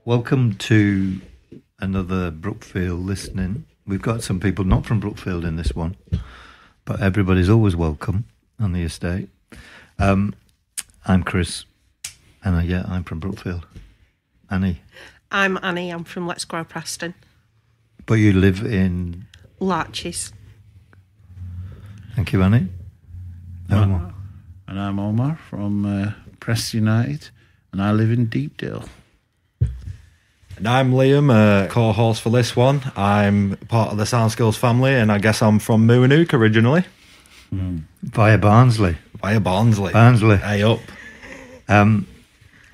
Welcome to another Brookfield Listenin. We've got some people not from Brookfield in this one, but everybody's always welcome on the estate. I'm Chris, and I'm from Brookfield. Annie? I'm Annie, I'm from Let's Grow Preston. But you live in? Larches. Thank you, Annie. Omar. And I'm Omar from Preston United, and I live in Deepdale. And I'm Liam, co-host for this one. I'm part of the Soundskills family, and I guess I'm from Moonook originally. Via Barnsley. Barnsley. Hey up. And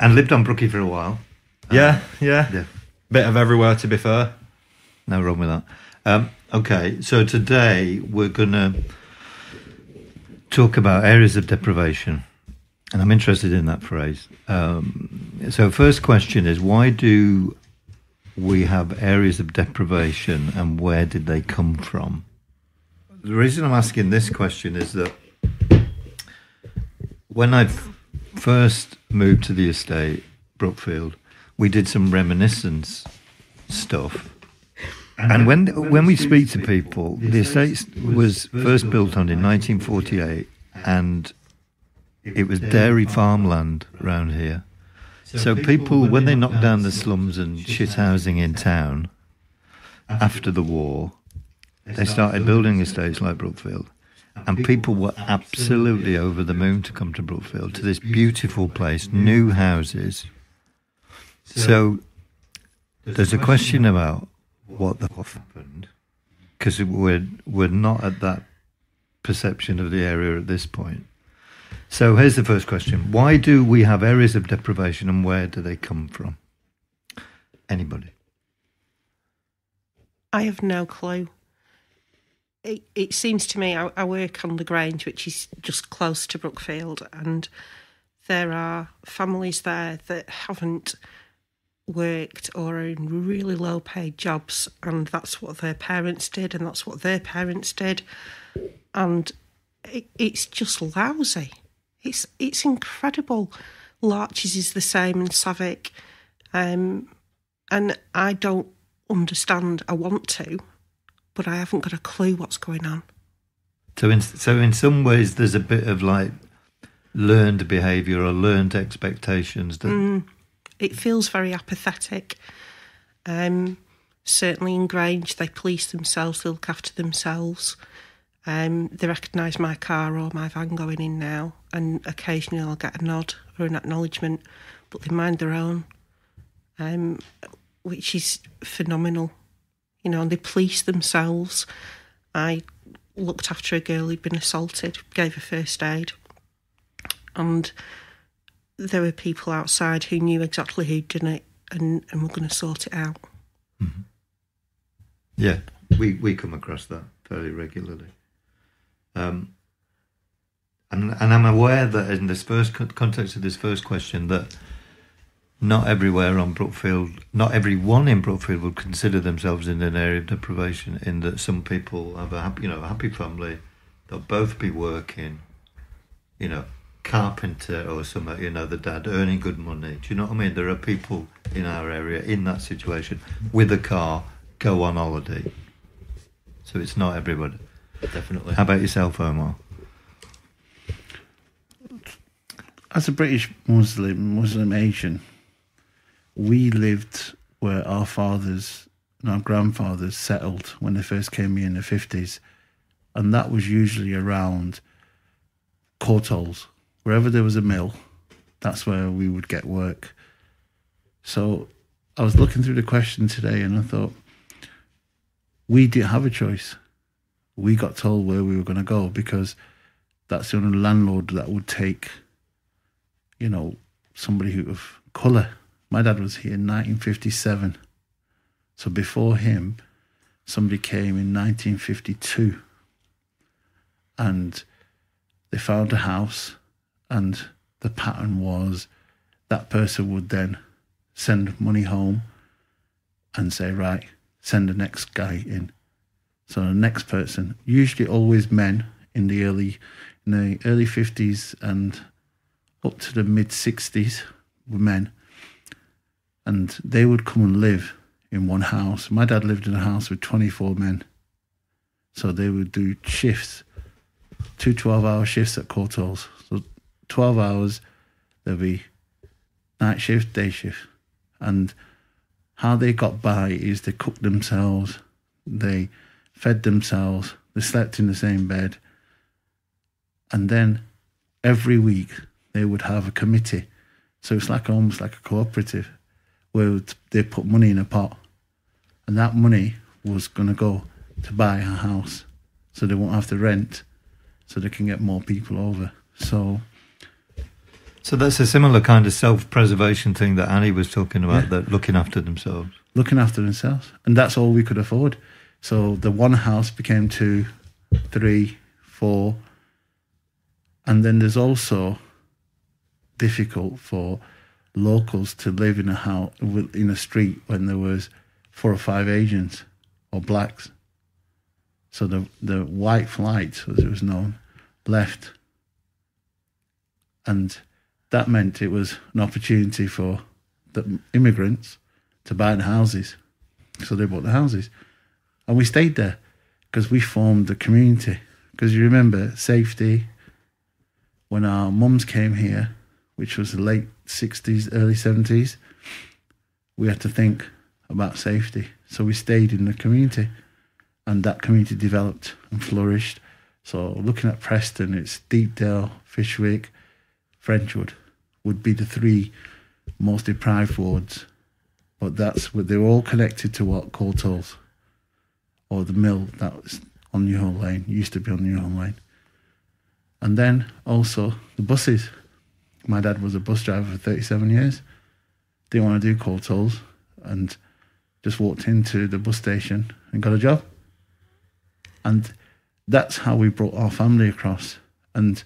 lived on Brookie for a while. Yeah. Bit of everywhere, to be fair. No wrong with that. Okay, so today we're going to talk about areas of deprivation. And I'm interested in that phrase. So first question is, why do we have areas of deprivation, and where did they come from? The reason I'm asking this question is that when I first moved to the estate, Brookfield, we did some reminiscence stuff. And when we speak to people, the estate was first built on in 1948, and it was dairy farmland around here. So people, when they knocked down the slums and shit housing in town after the war, they started building estates like Brookfield. And people were absolutely over the moon to come to Brookfield, to this beautiful place, new houses. So there's a question about what the fuck happened, because we're not at that perception of the area at this point. So here's the first question. Why do we have areas of deprivation, and where do they come from? Anybody? I have no clue. It seems to me, I work on the Grange, which is just close to Brookfield, and there are families there that haven't worked or are in really low paid jobs, and that's what their parents did, and that's what their parents did, and it's just lousy. It's incredible. Larches is the same in Savik, and I don't understand. I want to, but I haven't got a clue what's going on. So in some ways, there's a bit of like learned behaviour or learned expectations that. It feels very apathetic. Certainly in Grange, they police themselves, they look after themselves. They recognise my car or my van going in now, and occasionally I'll get a nod or an acknowledgement, but they mind their own, which is phenomenal. You know, and they police themselves. I looked after a girl who'd been assaulted, gave her first aid, and there were people outside who knew exactly who'd done it and were going to sort it out. Mm-hmm. Yeah, we come across that fairly regularly. And I'm aware that in this first context of this first question, that not everywhere on Brookfield, not everyone in Brookfield would consider themselves in an area of deprivation, in that some people have a happy family, they'll both be working, carpenter or something, the dad earning good money. Do you know what I mean? There are people in our area in that situation with a car, go on holiday. So it's not everybody. Definitely. How about yourself, Omar? As a British Muslim Asian, we lived where our fathers and our grandfathers settled when they first came here in the 50s, and that was usually around courtholes. Wherever there was a mill, that's where we would get work. So I was looking through the question today, and I thought, we didn't have a choice. We got told where we were going to go, because that's the only landlord that would take, somebody of colour. My dad was here in 1957. So before him, somebody came in 1952. And they found a house, and the pattern was that person would then send money home and say, right, send the next guy in. So the next person, usually always men in the early 50s and up to the mid 60s, were men. and they would come and live in one house. My dad lived in a house with 24 men. So they would do shifts, 2 12-hour shifts at Courtaulds. So 12 hours, there'd be night shift, day shift. And how they got by is they cooked themselves, they fed themselves, they slept in the same bed. And then every week they would have a committee. So it's like almost like a cooperative where they put money in a pot. And that money was going to go to buy a house, so they won't have to rent, so they can get more people over. So that's a similar kind of self-preservation thing that Annie was talking about, that looking after themselves. Looking after themselves. And that's all we could afford. So the one house became 2, 3, 4. And then there's also difficult for locals to live in a house, in a street when there was 4 or 5 Asians or blacks. So the white flight, as it was known, left. And that meant it was an opportunity for the immigrants to buy the houses. So they bought the houses. And we stayed there because we formed the community. Because you remember, safety, when our mums came here, which was the late 60s, early 70s, we had to think about safety. So we stayed in the community. And that community developed and flourished. So looking at Preston, it's Deepdale, Fishwick, Frenchwood would be the 3 most deprived wards. But that's what they're all connected to what Courtaulds or the mill that was on Youlean Lane, used to be on Youlean Lane. And then also the buses. My dad was a bus driver for 37 years. Didn't want to do Courtaulds and just walked into the bus station and got a job. And that's how we brought our family across. And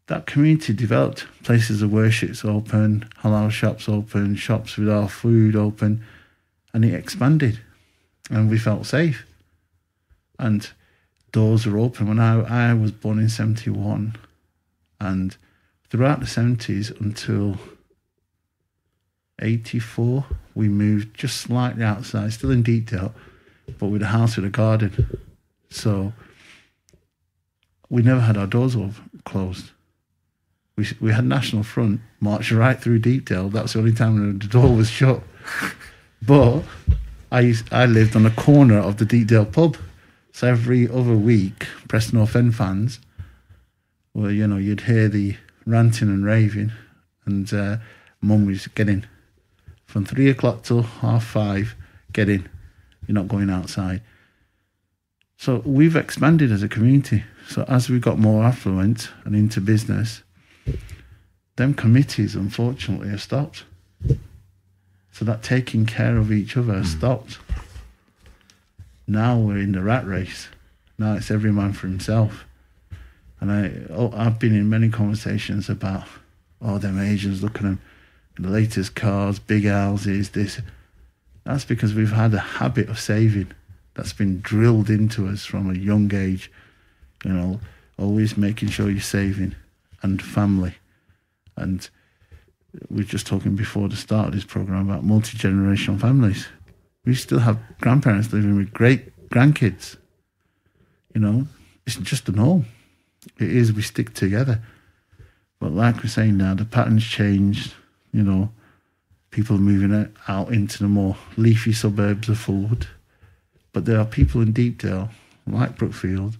that community developed. Places of worships open, halal shops open, shops with our food open. And it expanded. And we felt safe. And doors were open. When I was born in 71. And throughout the 70s until 84, we moved just slightly outside, still in detail, but with a house with a garden. So we never had our doors closed. We had National Front, marched right through Deepdale. That's the only time the door was shut. But I lived on the corner of the Deepdale pub. So every other week, Preston North End fans, well, you'd hear the ranting and raving, and Mum was getting from 3 o'clock till 5:30, get in. You're not going outside. So we've expanded as a community. So as we got more affluent and into business, them committees, unfortunately, have stopped. So that taking care of each other has stopped. Now we're in the rat race. Now it's every man for himself. And I've been in many conversations about, them Asians, look at them, the latest cars, big houses, this. That's because we've had a habit of saving that's been drilled into us from a young age. Always making sure you're saving, and family. And we were just talking before the start of this program about multi-generational families. We still have grandparents living with great grandkids. It's just a norm. It is, we stick together. But like we're saying now, the pattern's changed. People are moving out into the more leafy suburbs of Fulwood. But there are people in Deepdale, like Brookfield,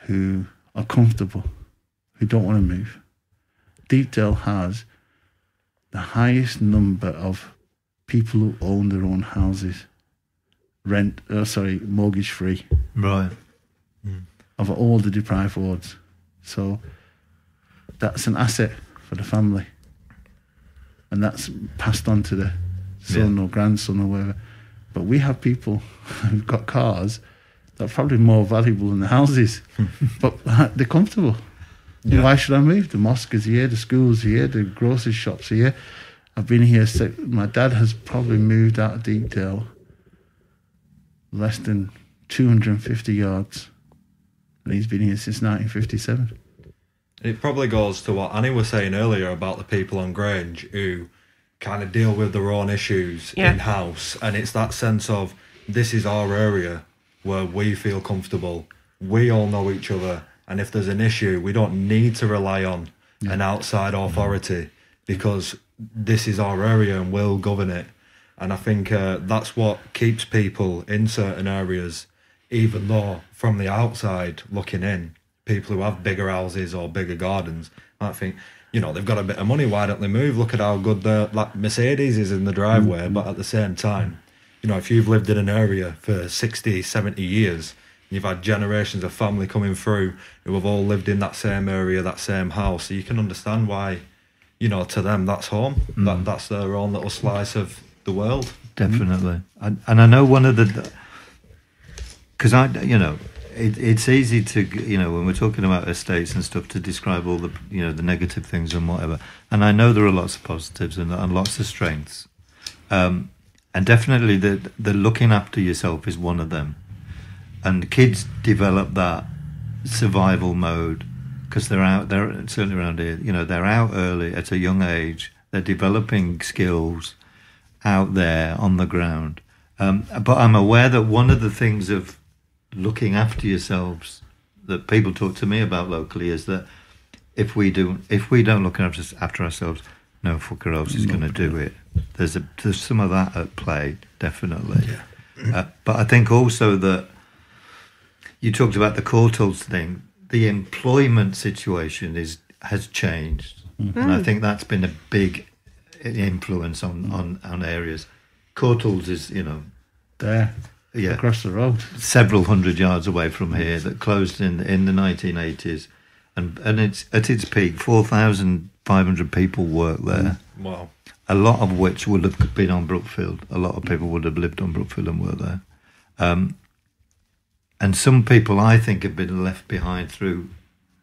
who are comfortable, who don't want to move. Deepdale has the highest number of people who own their own houses, mortgage-free. Right. Of all the deprived wards. So that's an asset for the family. And that's passed on to the son or grandson or whatever. But we have people who've got cars that are probably more valuable than the houses. But they're comfortable. Yeah. Why should I move? The mosque is here, the school's here, the grocery shop's here. I've been here, my dad has probably moved out of Deepdale less than 250 yards. And he's been here since 1957. It probably goes to what Annie was saying earlier about the people on Grange who kind of deal with their own issues in-house. And it's that sense of, this is our area where we feel comfortable. We all know each other. And if there's an issue, we don't need to rely on an outside authority, because this is our area and we'll govern it. And I think that's what keeps people in certain areas, even though from the outside looking in, people who have bigger houses or bigger gardens might think, you know, they've got a bit of money, why don't they move? Look at how good the Mercedes is in the driveway. But at the same time, you know, if you've lived in an area for 60, 70 years, you've had generations of family coming through who have all lived in that same area, that same house, so you can understand why, you know, to them that's home. That's their own little slice of the world. Definitely. And I know one of the... Because it's easy to, you know, when we're talking about estates and stuff, to describe all the, you know, the negative things and whatever. And I know there are lots of positives and lots of strengths. And definitely the looking after yourself is one of them. And kids develop that survival mode because they're certainly around here, you know, they're out early at a young age. They're developing skills out there on the ground. But I'm aware that one of the things of looking after yourselves that people talk to me about locally is that if we don't look after ourselves, no fucker else is going to do it. There's some of that at play, definitely. Yeah. But I think also that you talked about the Courtals thing. The employment situation has changed, and I think that's been a big influence on areas. Courtals is, you know, there. Yeah, across the road, several hundred yards away from here, that closed in the 1980s, and it's at its peak. 4,500 people work there. Wow, a lot of which would have been on Brookfield. A lot of people would have lived on Brookfield and worked there. And some people, I think, have been left behind through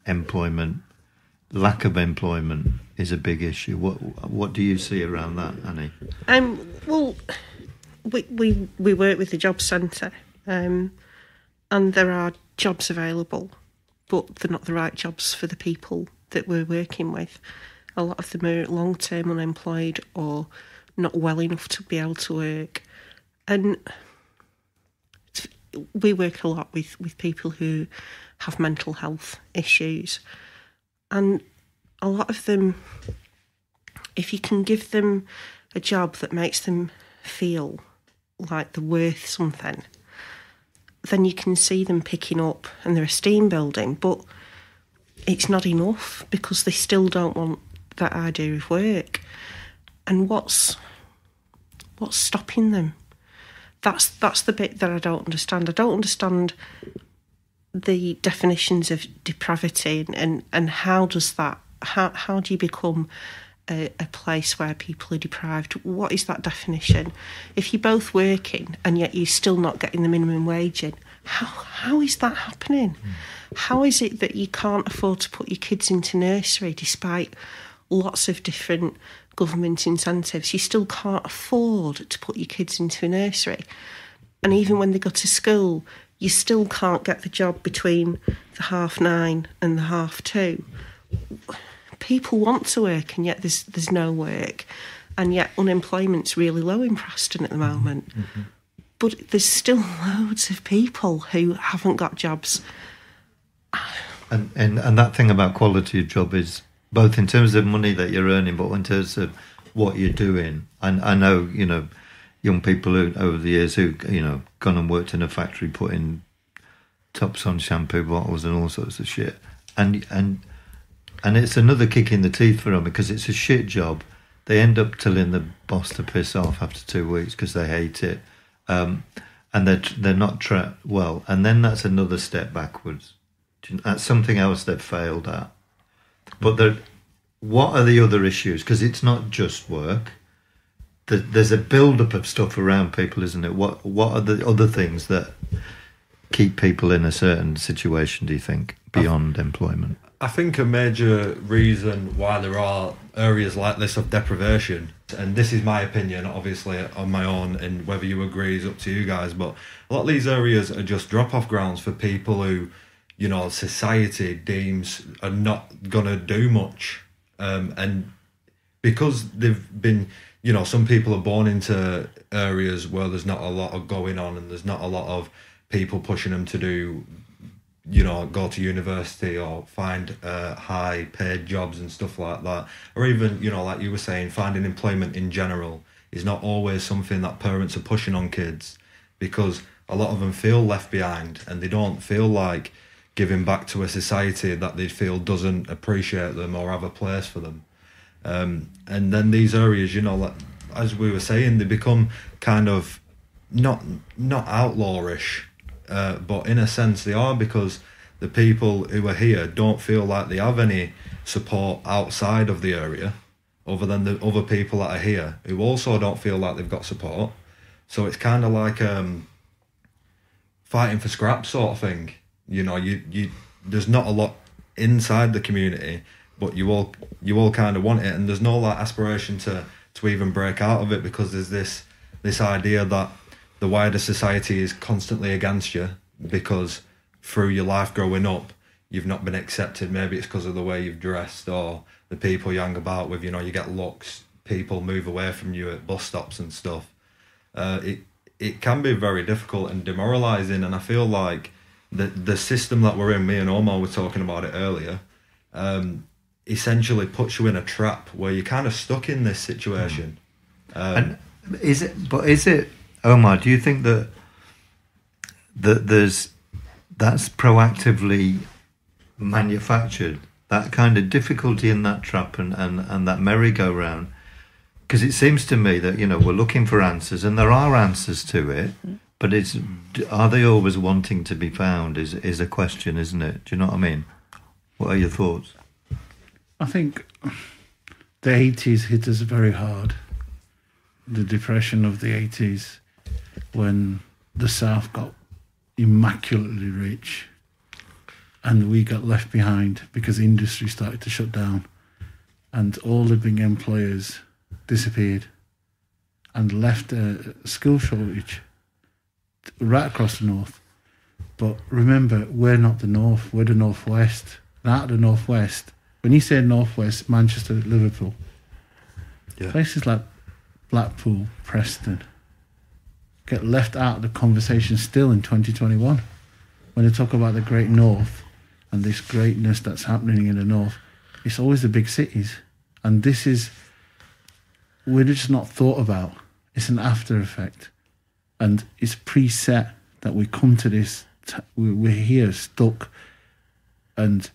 employment. Lack of employment is a big issue. What do you see around that, Annie? Well, we work with the job centre, and there are jobs available, but they're not the right jobs for the people that we're working with. A lot of them are long-term unemployed or not well enough to be able to work. And we work a lot with people who have mental health issues. And a lot of them, if you can give them a job that makes them feel like they're worth something, then you can see them picking up and their esteem building. But it's not enough because they still don't want that idea of work. And what's stopping them? That's the bit that I don't understand. I don't understand the definitions of depravity and how does that, how do you become a place where people are deprived? What is that definition? If you're both working and yet you're still not getting the minimum wage in, how is that happening? How is it that you can't afford to put your kids into nursery despite lots of different government incentives? You still can't afford to put your kids into a nursery. And even when they go to school, you still can't get the job between the 9:30 and the 2:30. People want to work, and yet there's no work. And yet unemployment's really low in Preston at the moment. Mm-hmm. But there's still loads of people who haven't got jobs. And that thing about quality of job is both in terms of money that you're earning, but in terms of what you're doing. And I know, you know, young people who, over the years, who, you know, gone and worked in a factory putting tops on shampoo bottles and all sorts of shit. And it's another kick in the teeth for them because it's a shit job. They end up telling the boss to piss off after 2 weeks because they hate it. And they're not well. And then that's another step backwards. That's something else they've failed at. But what are the other issues? Because it's not just work. There's a build-up of stuff around people, isn't it? What are the other things that keep people in a certain situation, do you think, beyond employment? I think a major reason why there are areas like this of deprivation, and this is my opinion, obviously, on my own, and whether you agree is up to you guys, but a lot of these areas are just drop-off grounds for people who, you know, society deems are not going to do much. And because they've been, some people are born into areas where there's not a lot of going on and there's not a lot of people pushing them to do, go to university or find high paid jobs and stuff like that. Or even, like you were saying, finding employment in general is not always something that parents are pushing on kids, because a lot of them feel left behind and they don't feel like giving back to a society that they feel doesn't appreciate them or have a place for them. And then these areas, like, as we were saying, they become kind of not outlawish, but in a sense they are, because the people who are here don't feel like they have any support outside of the area other than the other people that are here who also don't feel like they've got support. So it's kind of like fighting for scraps sort of thing. You there's not a lot inside the community, but you all kind of want it, and there's no like aspiration to even break out of it, because there's this idea that the wider society is constantly against you because through your life growing up you've not been accepted. Maybe it's because of the way you've dressed or the people you hang about with. You get looks, people move away from you at bus stops and stuff. It can be very difficult and demoralising, and I feel like the system that we're in, me and Omar were talking about it earlier, essentially puts you in a trap where you're kind of stuck in this situation. And is it, Omar, do you think that that's proactively manufactured, that kind of difficulty in that trap and that merry-go-round? Because it seems to me that, we're looking for answers, and there are answers to it, but are they always wanting to be found is a question, isn't it? Do you know what I mean? What are your thoughts? I think the 80s hit us very hard. The depression of the 80s, when the South got immaculately rich and we got left behind because the industry started to shut down and all the big employers disappeared and left a skill shortage right across the North. But remember, we're not the North, we're the Northwest. And out of the Northwest, when you say Northwest, Manchester, Liverpool, places like Blackpool, Preston, get left out of the conversation still in 2021. When they talk about the Great North and this greatness that's happening in the North, it's always the big cities. And we're just not thought about. It's an after effect. And it's preset that we come to this, we're here stuck, and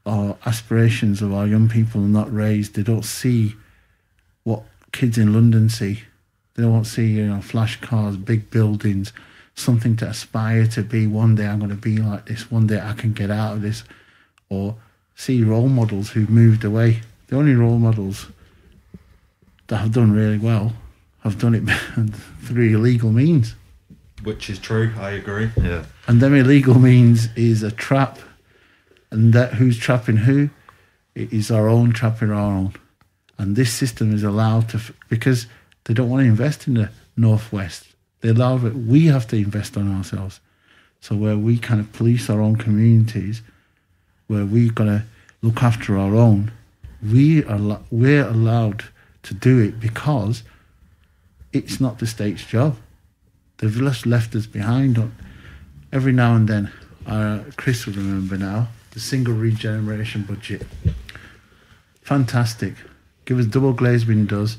our aspirations of our young people are not raised. They don't see what kids in London see. They don't see, flash cars, big buildings, something to aspire to be. One day I'm going to be like this. One day I can get out of this. Or see role models who've moved away. The only role models that have done really well have done it through illegal means. Which is true, I agree. Yeah. And them illegal means is a trap. And that who's trapping who? It is our own trapping our own. And this system is allowed to, because they don't want to invest in the Northwest. They allow it. We have to invest on ourselves. So where we kind of police our own communities, where we're going to look after our own, we're allowed to do it because it's not the state's job. They've just left us behind. Every now and then, Chris will remember now, the single regeneration budget. Fantastic. Give us double glazed windows,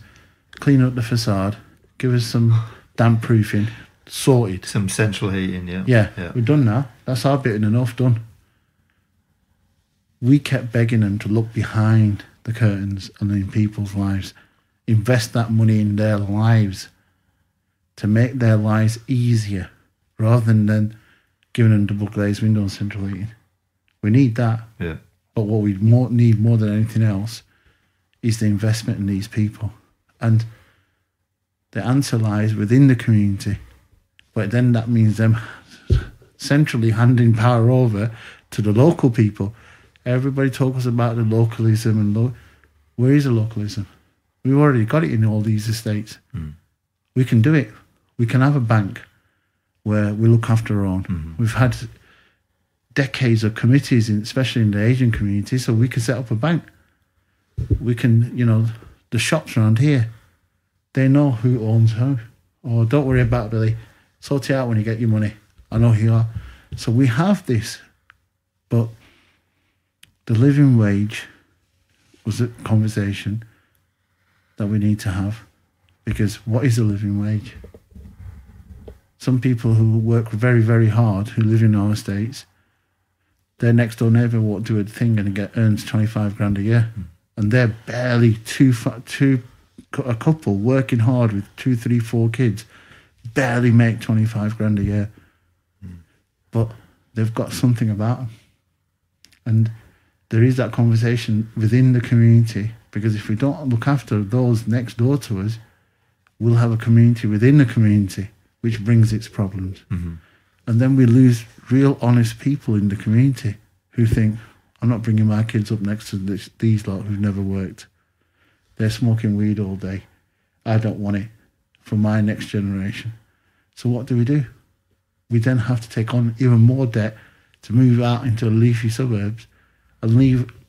clean up the facade, give us some damp proofing, sorted. Some central heating, yeah. Yeah, we're done now. That's our bit in the North done. We kept begging them to look behind the curtains and in people's lives, invest that money in their lives to make their lives easier rather than giving them double glazed windows and central heating. We need that. Yeah. But what we need more than anything else is the investment in these people. And the answer lies within the community. But then that means them centrally handing power over to the local people. Everybody talks about the localism and where is the localism? We've already got it in all these estates. We can do it. We can have a bank where we look after our own. We've had decades of committees, especially in the Asian community, so we can set up a bank. we can, the shops around here, they know who owns who. Or don't worry about Billy, sort it out when you get your money. I know who you are. So we have this, but the living wage was a conversation that we need to have, because what is a living wage? Some people who work very, very hard, who live in our estates, their next door neighbour won't do a thing and earns 25 grand a year, and they're barely a couple working hard with 2, 3, 4 kids, barely make 25 grand a year, but they've got something about them, and there is that conversation within the community, because if we don't look after those next door to us, we'll have a community within the community which brings its problems. Mm-hmm. And then we lose real honest people in the community who think, I'm not bringing my kids up next to these lot who've never worked. They're smoking weed all day. I don't want it for my next generation. So what do? We then have to take on even more debt to move out into leafy suburbs and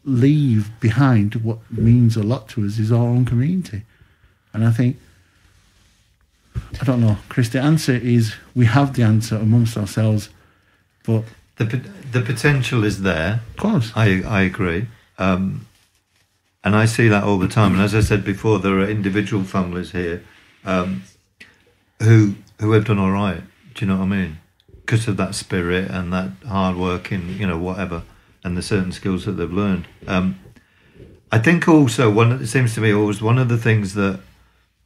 leave behind what means a lot to us is our own community. And I think, I don't know, Chris, the answer is we have the answer amongst ourselves, but the potential is there. Of course. I agree. And I see that all the time. And as I said before, there are individual families here who have done all right. Do you know what I mean? Because of that spirit and that hard working, whatever, and the certain skills that they've learned. I think also it seems to me always one of the things that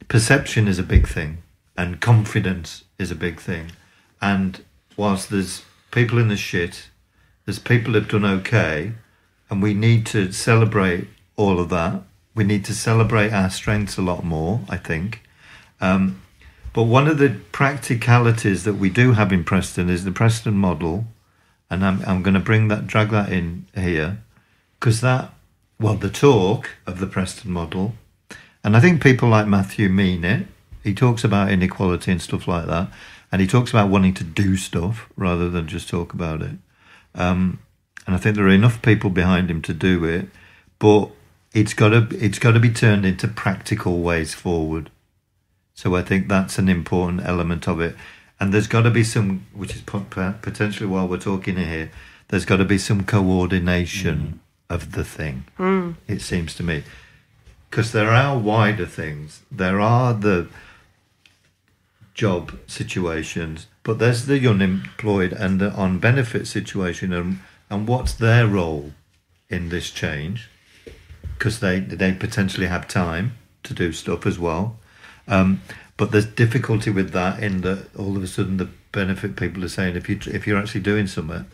perception is a big thing and confidence is a big thing. And whilst there's people in the shit, there's people who've done okay, and we need to celebrate all of that. We need to celebrate our strengths a lot more, I think. But one of the practicalities that we do have in Preston is the Preston Model, and I'm going to drag that in here, because the talk of the Preston Model, and I think people like Matthew mean it. He talks about inequality and stuff like that, and he talks about wanting to do stuff rather than just talk about it. And I think there are enough people behind him to do it, but it's got to be turned into practical ways forward. So I think that's an important element of it. And there's got to be some, which is potentially while we're talking here, there's got to be some coordination of the thing, it seems to me. Because there are wider things. There are the job situations, but there's the unemployed and the on-benefit situation, and what's their role in this change? Because they potentially have time to do stuff as well. But there's difficulty with that in that all of a sudden the benefit people are saying, if you're actually doing something,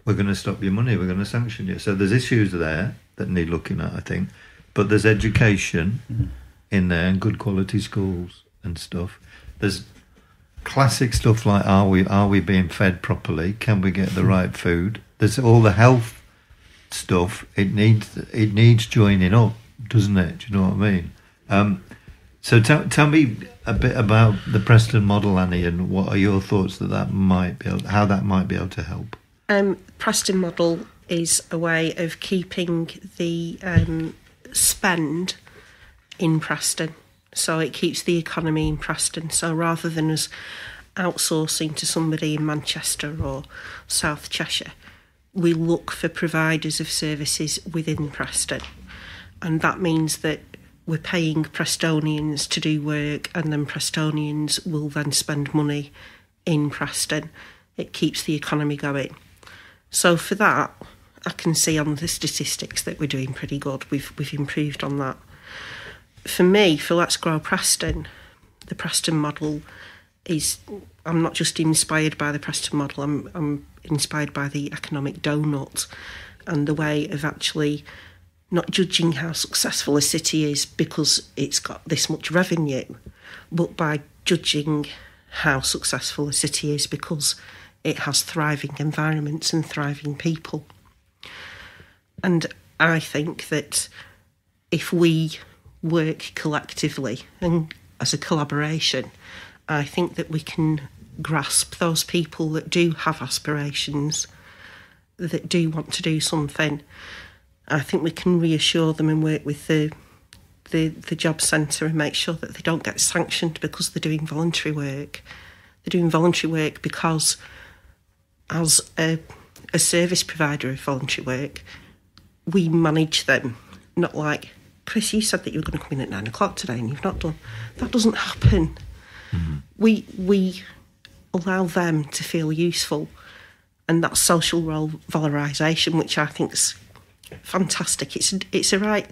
we're going to stop your money, we're going to sanction you. So there's issues there that need looking at, I think. But there's education in there and good quality schools and stuff. There's classic stuff like are we being fed properly? Can we get the right food? There's all the health stuff. It needs joining up, doesn't it? Do you know what I mean? So tell me a bit about the Preston Model, Annie, and what are your thoughts how that might be able to help? Preston Model is a way of keeping the spend in Preston, so it keeps the economy in Preston. So rather than us outsourcing to somebody in Manchester or South Cheshire, we look for providers of services within Preston, and that means that we're paying Prestonians to do work, and then Prestonians will then spend money in Preston. It keeps the economy going. So for that, I can see on the statistics that we're doing pretty good. We've improved on that. For me, for Let's Grow Preston, the Preston Model is, I'm not just inspired by the Preston Model, I'm inspired by the economic donut and the way of actually not judging how successful a city is because it's got this much revenue, but by judging how successful a city is because it has thriving environments and thriving people. And I think that if we work collectively and as a collaboration, I think that we can grasp those people that do have aspirations, that do want to do something. I think we can reassure them and work with the job centre and make sure that they don't get sanctioned because they're doing voluntary work. They're doing voluntary work because, as a service provider of voluntary work, we manage them. Not like, Chris, you said that you were going to come in at 9 o'clock today and you've not done. That doesn't happen. Mm-hmm. We allow them to feel useful, and that's social role valorisation, which I think is fantastic. It's a right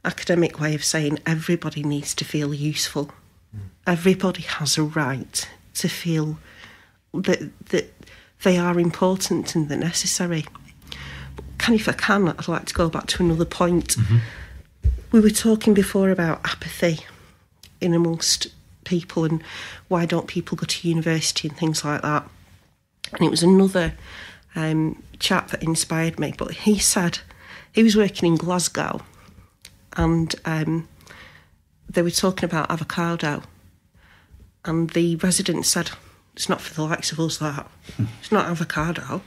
academic way of saying everybody needs to feel useful. Everybody has a right to feel that they are important and they're necessary. If I can, I'd like to go back to another point. Mm-hmm. We were talking before about apathy in amongst people and why don't people go to university and things like that. And it was another chap that inspired me, but he said he was working in Glasgow and they were talking about avocado, and the resident said, it's not for the likes of us, that. It's not avocado.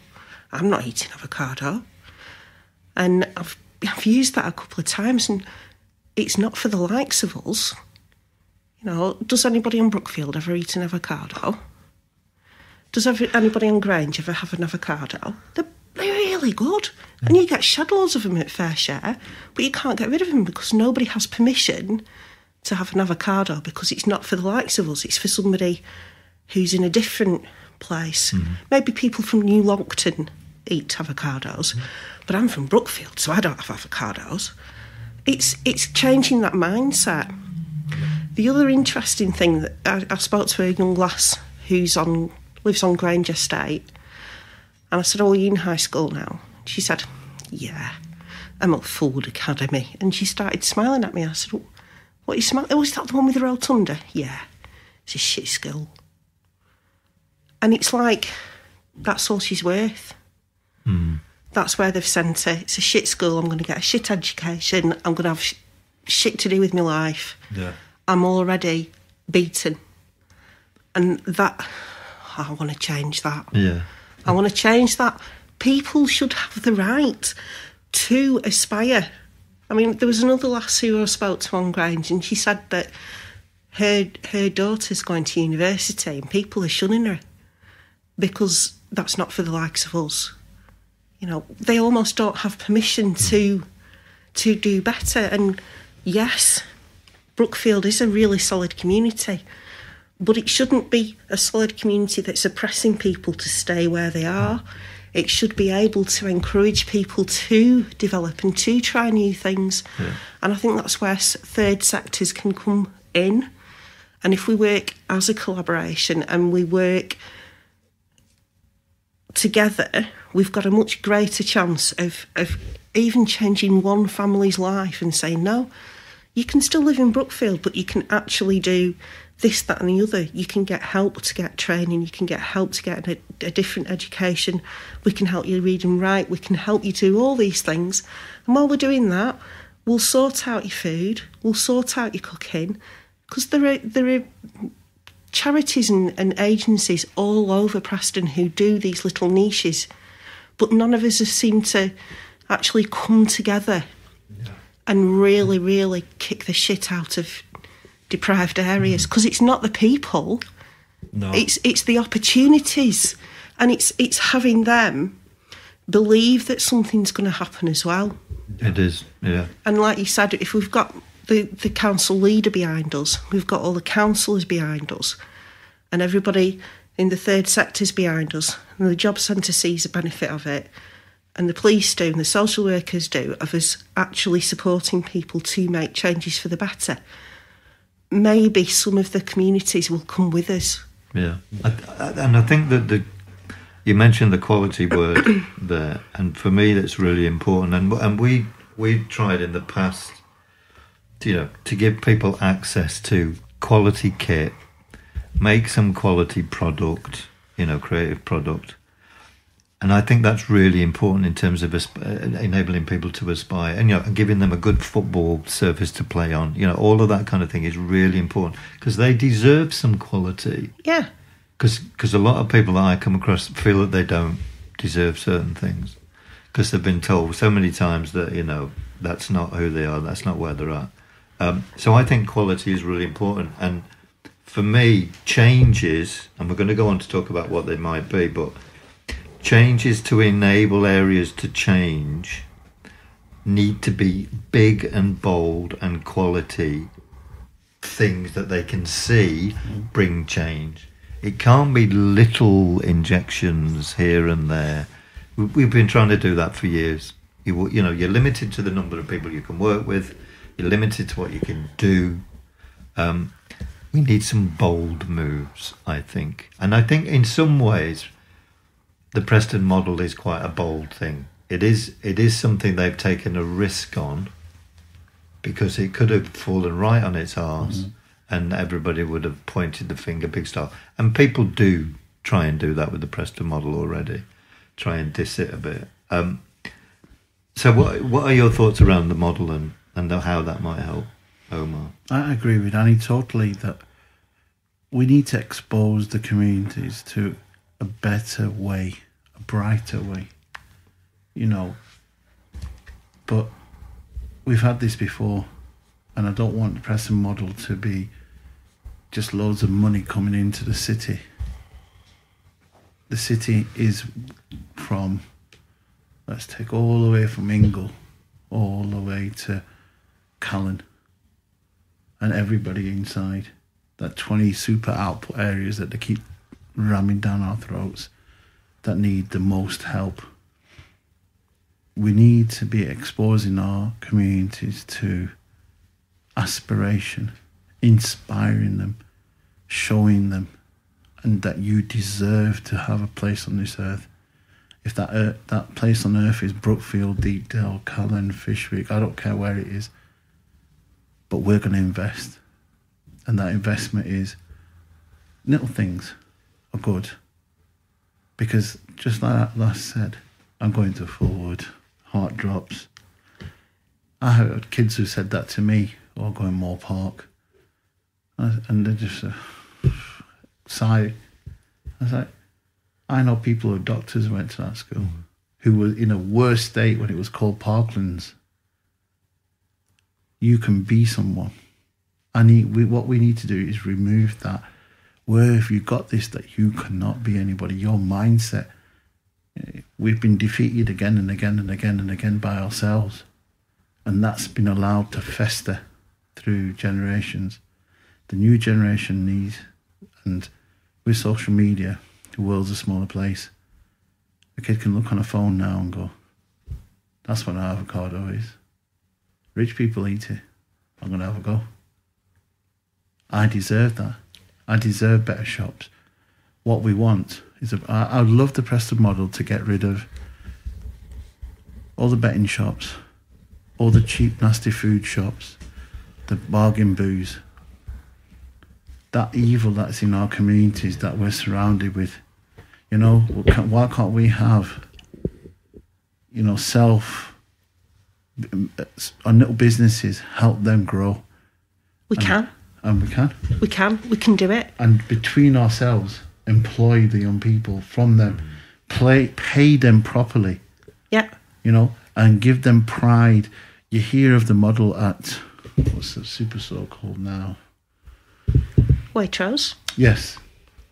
I'm not eating avocado. And I've used that a couple of times, and it's not for the likes of us. You know, does anybody on Brookfield ever eat an avocado? Does anybody on Grange ever have an avocado? They're really good. And you get shed loads of them at fair share, but you can't get rid of them because nobody has permission to have an avocado because it's not for the likes of us. It's for somebody who's in a different place. Mm-hmm. Maybe people from New Lonkton eat avocados, but I'm from Brookfield, so I don't have avocados. It's changing that mindset. The other interesting thing that I spoke to a young lass who's lives on Grange Estate, and I said, "Oh, are you in high school now?" She said, "Yeah, I'm at Ford Academy." And she started smiling at me. I said, "What are you smiling? Oh, is that the one with the rotunda?" "Yeah, it's a shit school." And it's like, that's all she's worth. Mm. That's where they've sent her. It's a shit school. I'm going to get a shit education. I'm going to have shit to do with my life. Yeah. I'm already beaten. And that, I want to change that. Yeah. I want to change that. People should have the right to aspire. I mean, there was another lass who I spoke to on Grange, and she said that her daughter's going to university and people are shunning her because that's not for the likes of us. You know, they almost don't have permission to do better. And yes, Brookfield is a really solid community, but it shouldn't be a solid community that's oppressing people to stay where they are. It should be able to encourage people to develop and to try new things. Yeah. And I think that's where third sectors can come in. And if we work as a collaboration and we work together, we've got a much greater chance of even changing one family's life and saying, no, you can still live in Brookfield, but you can actually do this, that and the other. You can get help to get training, you can get help to get a different education, we can help you read and write, we can help you do all these things. And while we're doing that, we'll sort out your food, we'll sort out your cooking, because there are charities and agencies all over Preston who do these little niches, but none of us have seemed to actually come together and really, really kick the shit out of deprived areas, because it's not the people, no, it's the opportunities, and it's having them believe that something's going to happen as well. It is, yeah. And like you said, if we've got the council leader behind us, we've got all the councillors behind us, and everybody in the third sector's behind us, and the job centre sees the benefit of it, and the police do, and the social workers do, of us actually supporting people to make changes for the better, maybe some of the communities will come with us. Yeah, and I think that you mentioned the quality word there, and for me that's really important. And we tried in the past, to give people access to quality kit, make some quality product, creative product. And I think that's really important in terms of enabling people to aspire, and giving them a good football surface to play on. All of that kind of thing is really important because they deserve some quality. Yeah. Because a lot of people that I come across feel that they don't deserve certain things. because they've been told so many times that, you know, that's not who they are, that's not where they're at. So I think quality is really important. And for me, changes, and we're going to go on to talk about what they might be, but changes to enable areas to change need to be big and bold and quality things that they can see bring change. It can't be little injections here and there. We've been trying to do that for years. You know, you're limited to the number of people you can work with. You're limited to what you can do. We need some bold moves, I think. And I think in some ways, the Preston model is quite a bold thing. It is something they've taken a risk on, because it could have fallen right on its arse, and everybody would have pointed the finger big style. And people do try and do that with the Preston model already, try and diss it a bit. So what are your thoughts around the model and how that might help, Omar? I agree with Annie totally that we need to expose the communities to a better way, a brighter way, you know. But we've had this before, and I don't want the Preston model to be just loads of money coming into the city. The city is from, let's take all the way from Ingle, all the way to Callan, and everybody inside that 20 super output areas that they keep ramming down our throats that need the most help. We need to be exposing our communities to aspiration, inspiring them, showing them, and that you deserve to have a place on this earth. If that place on earth is Brookfield, Deepdale, Callan, Fishwick, I don't care where it is, but we're going to invest. And that investment is little things are good. Because just like that last said, I'm going to Forward, heart drops. I heard kids who said that to me, or going Moore Park, and they just sigh. I was like, I know people who are doctors who went to that school, who were in a worse state when it was called Parklands. You can be someone. What we need to do is remove that. Where have you got this that you cannot be anybody? Your mindset. We've been defeated again and again and again and again by ourselves. And that's been allowed to fester through generations. The new generation needs, and with social media, the world's a smaller place. A kid can look on a phone now and go, that's what an avocado is. Rich people eat it. I'm going to have a go. I deserve that. I deserve better shops. What we want is, I would love the Preston model to get rid of all the betting shops, all the cheap, nasty food shops, the bargain booze, that evil that's in our communities that we're surrounded with. You know, why can't we have, you know, on little businesses, help them grow? We can. And we can. We can do it. And between ourselves, employ the young people from them, pay them properly. Yeah. You know, and give them pride. You hear of the model at, what's the super store called now? Waitrose. Yes.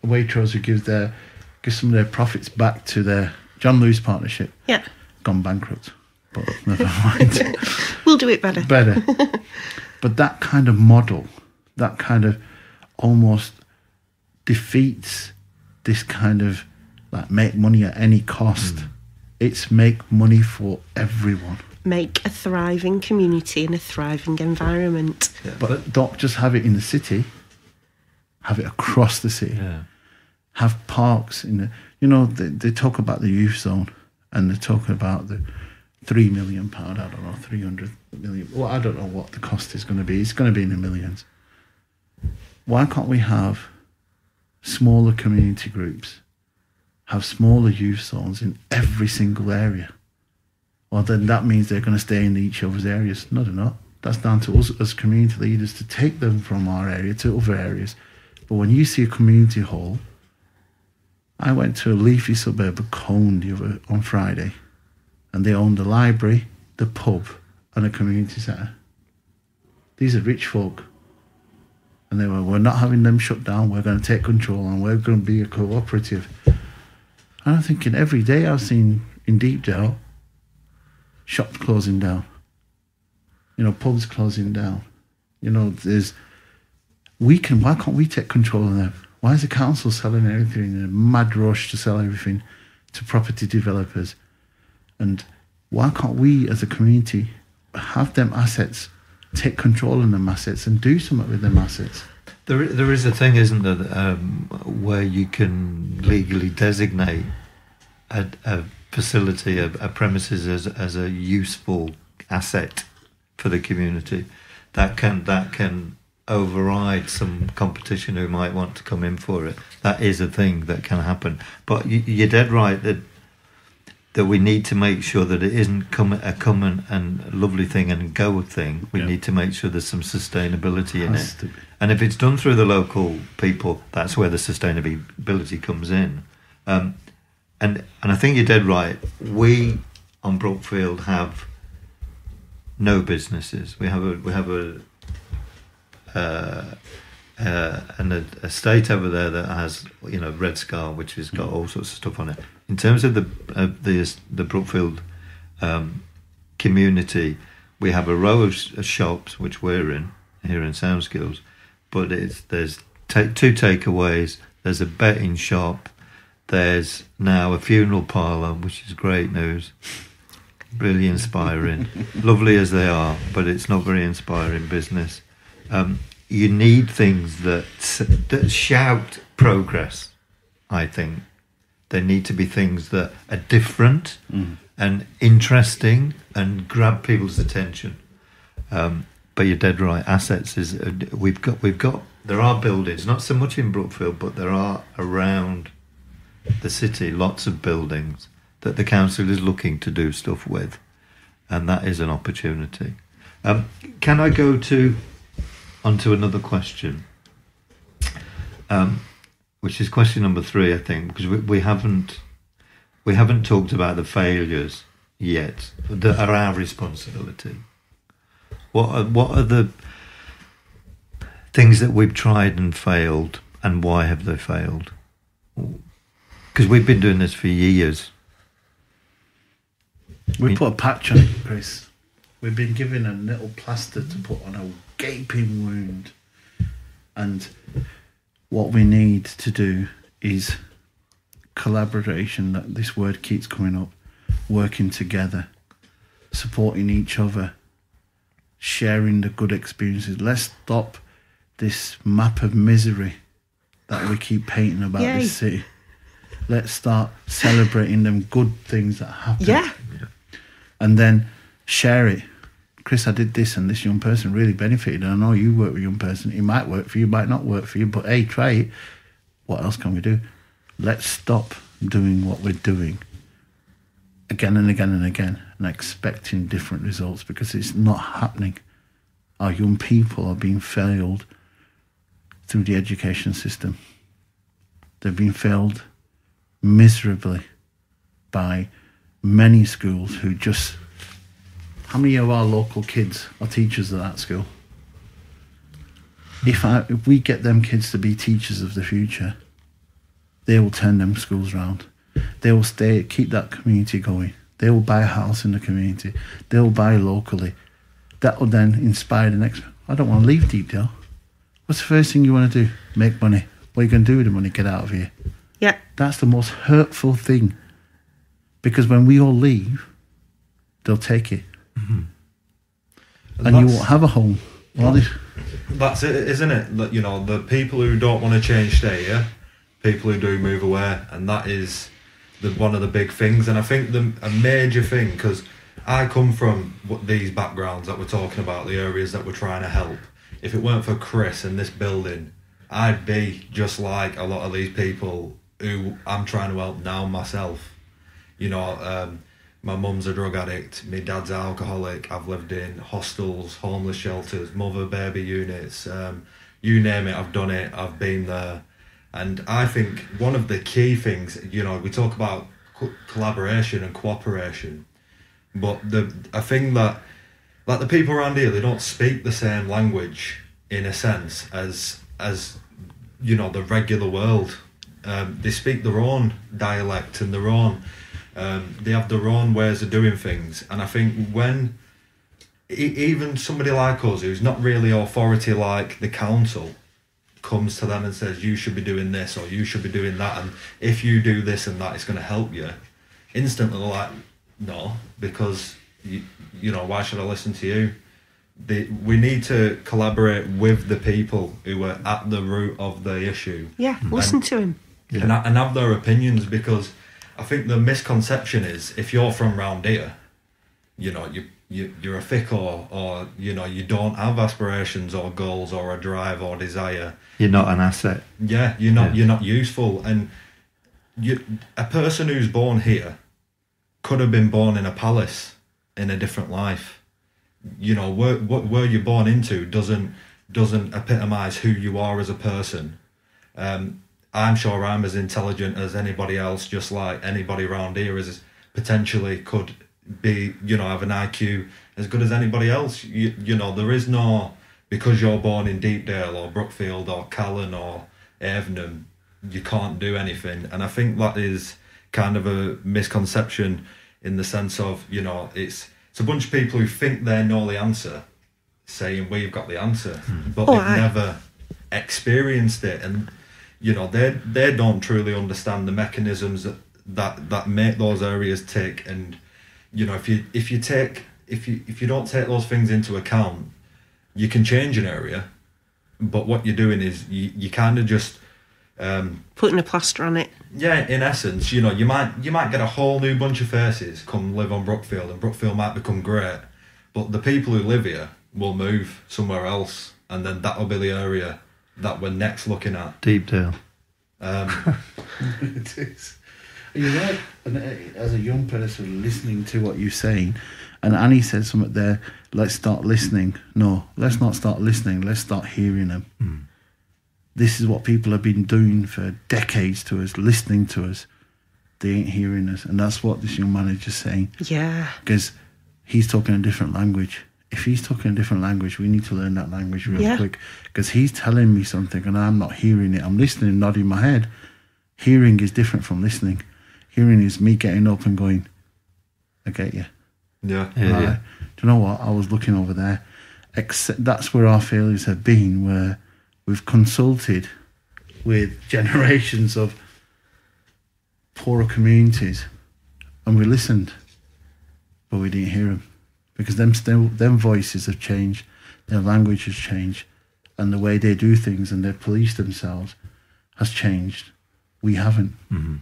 Waitrose who gives some of their profits back to their John Lewis partnership. Yeah. Gone bankrupt. But never mind. We'll do it better. But that kind of model, that kind of almost defeats this kind of like make money at any cost. It's make money for everyone. Make a thriving community and a thriving environment. Yeah. But don't just have it in the city. Have it across the city. Yeah. Have parks in the, you know, they talk about the youth zone, and they talk about the £3 million, I don't know, 300 million. Well, I don't know what the cost is going to be. It's going to be in the millions. Why can't we have smaller community groups, have smaller youth zones in every single area? Well, then that means they're going to stay in each other's areas. No, they're not. That's down to us as community leaders to take them from our area to other areas. But when you see a community hall, I went to a leafy suburb of Cone on Friday, and they own the library, the pub, and a community centre. These are rich folk. And they were, we're not having them shut down, we're going to take control and we're going to be a cooperative. And I'm thinking every day I've seen in Deepdale, shops closing down, pubs closing down. Why can't we take control of them? Why is the council selling everything in a mad rush to sell everything to property developers? And why can't we as a community have them assets, take control of them assets and do something with them assets? There is a thing, isn't there, where you can legally designate a facility, a premises as a useful asset for the community that can override some competition who might want to come in for it. That is a thing that can happen. But you're dead right that we need to make sure that it isn't a common and lovely thing and go thing. We need to make sure there's some sustainability in it. And if it's done through the local people, that's where the sustainability comes in. And I think you're dead right. We on Brookfield have no businesses. We have an estate over there that has Red Scar, which has got all sorts of stuff on it. In terms of the Brookfield community, we have a row of shops which we're in here in Soundskills, but there's two takeaways. There's a betting shop. There's now a funeral parlour, which is great news. Really inspiring. Lovely as they are, but it's not very inspiring business. You need things that shout progress, I think. There need to be things that are different and interesting and grab people's attention. But you're dead right. Assets is we've got. There are buildings, not so much in Brookfield, but there are around the city lots of buildings that the council is looking to do stuff with, and that is an opportunity. Can I go onto another question, which is question number 3, I think, because we haven't talked about the failures yet that are our responsibility. What are the things that we've tried and failed, and why have they failed? Because we've been doing this for years. We put a patch on it, Chris. We've been given a little plaster to put on a gaping wound. And what we need to do is collaboration, that this word keeps coming up, working together, supporting each other, sharing the good experiences. Let's stop this map of misery that we keep painting about this city. Let's start celebrating them good things that happen. Yeah. And then share it. Chris, I did this and this young person really benefited. And I know you work with a young person. It might work for you, might not work for you. But hey, try it. What else can we do? Let's stop doing what we're doing again and again and again and expecting different results, because it's not happening. Our young people are being failed through the education system. They've been failed miserably by many schools who just... How many of our local kids are teachers at that school? If we get them kids to be teachers of the future, they will turn them schools around. They will keep that community going. They will buy a house in the community. They will buy locally. That will then inspire the next... I don't want to leave Deepdale. What's the first thing you want to do? Make money. What are you going to do with the money? Get out of here. Yeah. That's the most hurtful thing. Because when we all leave, they'll take it. Mm-hmm. And you won't have a home. That's it, isn't it? The people who don't want to change stay here, people who do move away, and that is one of the big things. And I think a major thing, because I come from these backgrounds that we're talking about, the areas that we're trying to help. If it weren't for Chris and this building, I'd be just like a lot of these people who I'm trying to help now myself. My mum's a drug addict, my dad's an alcoholic, I've lived in hostels, homeless shelters, mother baby units, you name it, I've done it, I've been there. And I think one of the key things, we talk about collaboration and cooperation. But I think that like the people around here, they don't speak the same language in a sense as you know, the regular world. They speak their own dialect and their own. They have their own ways of doing things, and I think when even somebody like us, who's not really authority like the council, comes to them and says, you should be doing this or you should be doing that, and if you do this and that, it's going to help you, instantly they're like, no, because you know, why should I listen to you? We need to collaborate with the people who are at the root of the issue. Yeah, listen to him. And have their opinions, because I think the misconception is if you're from round here, you know, you're a thick or you know, you don't have aspirations or goals or a drive or desire. You're not an asset. Yeah, you're not useful. And a person who's born here could have been born in a palace in a different life. You know, where you're born into doesn't epitomise who you are as a person. I'm sure I'm as intelligent as anybody else, just like anybody around here is potentially could be, you know, have an IQ as good as anybody else. You know, there is no, because you're born in Deepdale or Brookfield or Callan or Avenham, you can't do anything. And I think that is kind of a misconception in the sense of, you know, it's a bunch of people who think they know the answer saying we've got the answer, but they've never experienced it. And you know, they don't truly understand the mechanisms that make those areas tick. And you know, if you don't take those things into account, you can change an area, but what you're doing is you kind of just putting a plaster on it. Yeah, in essence, you know, you might get a whole new bunch of faces come live on Brookfield, and Brookfield might become great, but the people who live here will move somewhere else, and then that'll be the area that we're next looking at. Deepdale. It is. You're right. And as a young person listening to what you're saying, and Annie said something there, let's start listening. No, let's not start listening. Let's start hearing them. This is what people have been doing for decades to us, listening to us. They ain't hearing us. And that's what this young man is just saying. Yeah. Because he's talking a different language. If he's talking a different language, we need to learn that language real quick. Because he's telling me something and I'm not hearing it. I'm listening, nodding my head. Hearing is different from listening. Hearing is me getting up and going, I get you. Yeah. Right. Do you know what? I was looking over there. That's where our failures have been, where we've consulted with generations of poorer communities and we listened, but we didn't hear them. Because them voices have changed, their language has changed, and the way they do things and they police themselves has changed. We haven't. Mm-hmm.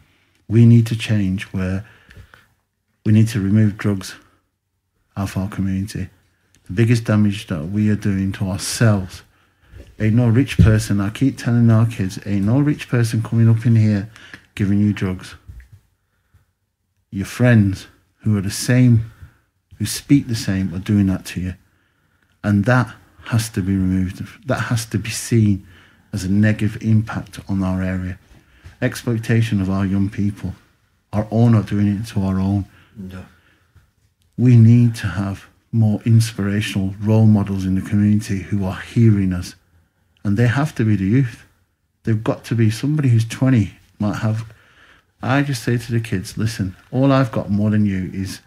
We need to change, where we need to remove drugs out of our community. The biggest damage that we are doing to ourselves. Ain't no rich person, I keep telling our kids, ain't no rich person coming up in here giving you drugs. Your friends who are the same, who speak the same, are doing that to you. And that has to be removed. That has to be seen as a negative impact on our area. Exploitation of our young people. Our own are doing it to our own. No. We need to have more inspirational role models in the community who are hearing us. And they have to be the youth. They've got to be somebody who's 20 might have. I just say to the kids, listen, all I've got more than you is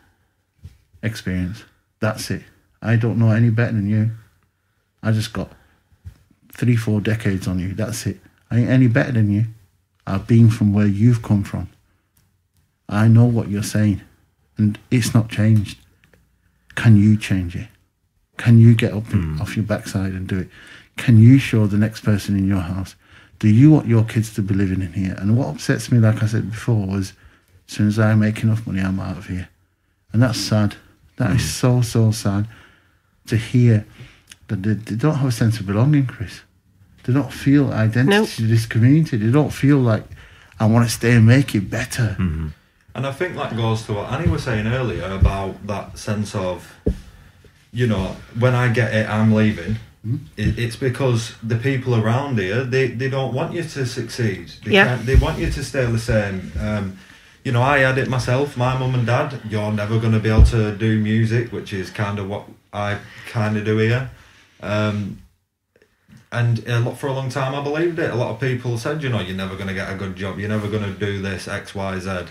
experience. That's it. I don't know any better than you. I just got 3-4 decades on you. That's it. I ain't any better than you. I've been from where you've come from. I know what you're saying, and it's not changed. Can you change it? Can you get up off your backside and do it? Can you show the next person in your house? Do you want your kids to be living in here? And what upsets me, like I said before, was as soon as I make enough money, I'm out of here. And that's sad. That is so, so sad to hear that they don't have a sense of belonging, Chris. They don't feel identity to this community. They don't feel like, I want to stay and make it better. Mm-hmm. And I think that goes to what Annie was saying earlier about that sense of, you know, when I get it, I'm leaving. It's because the people around here, they don't want you to succeed. They want you to stay the same. I had it myself. My mum and dad, you're never going to be able to do music, which is kind of what I kind of do here. And for a long time I believed it. A lot of people said, you're never going to get a good job, you're never going to do this, X, Y, Z.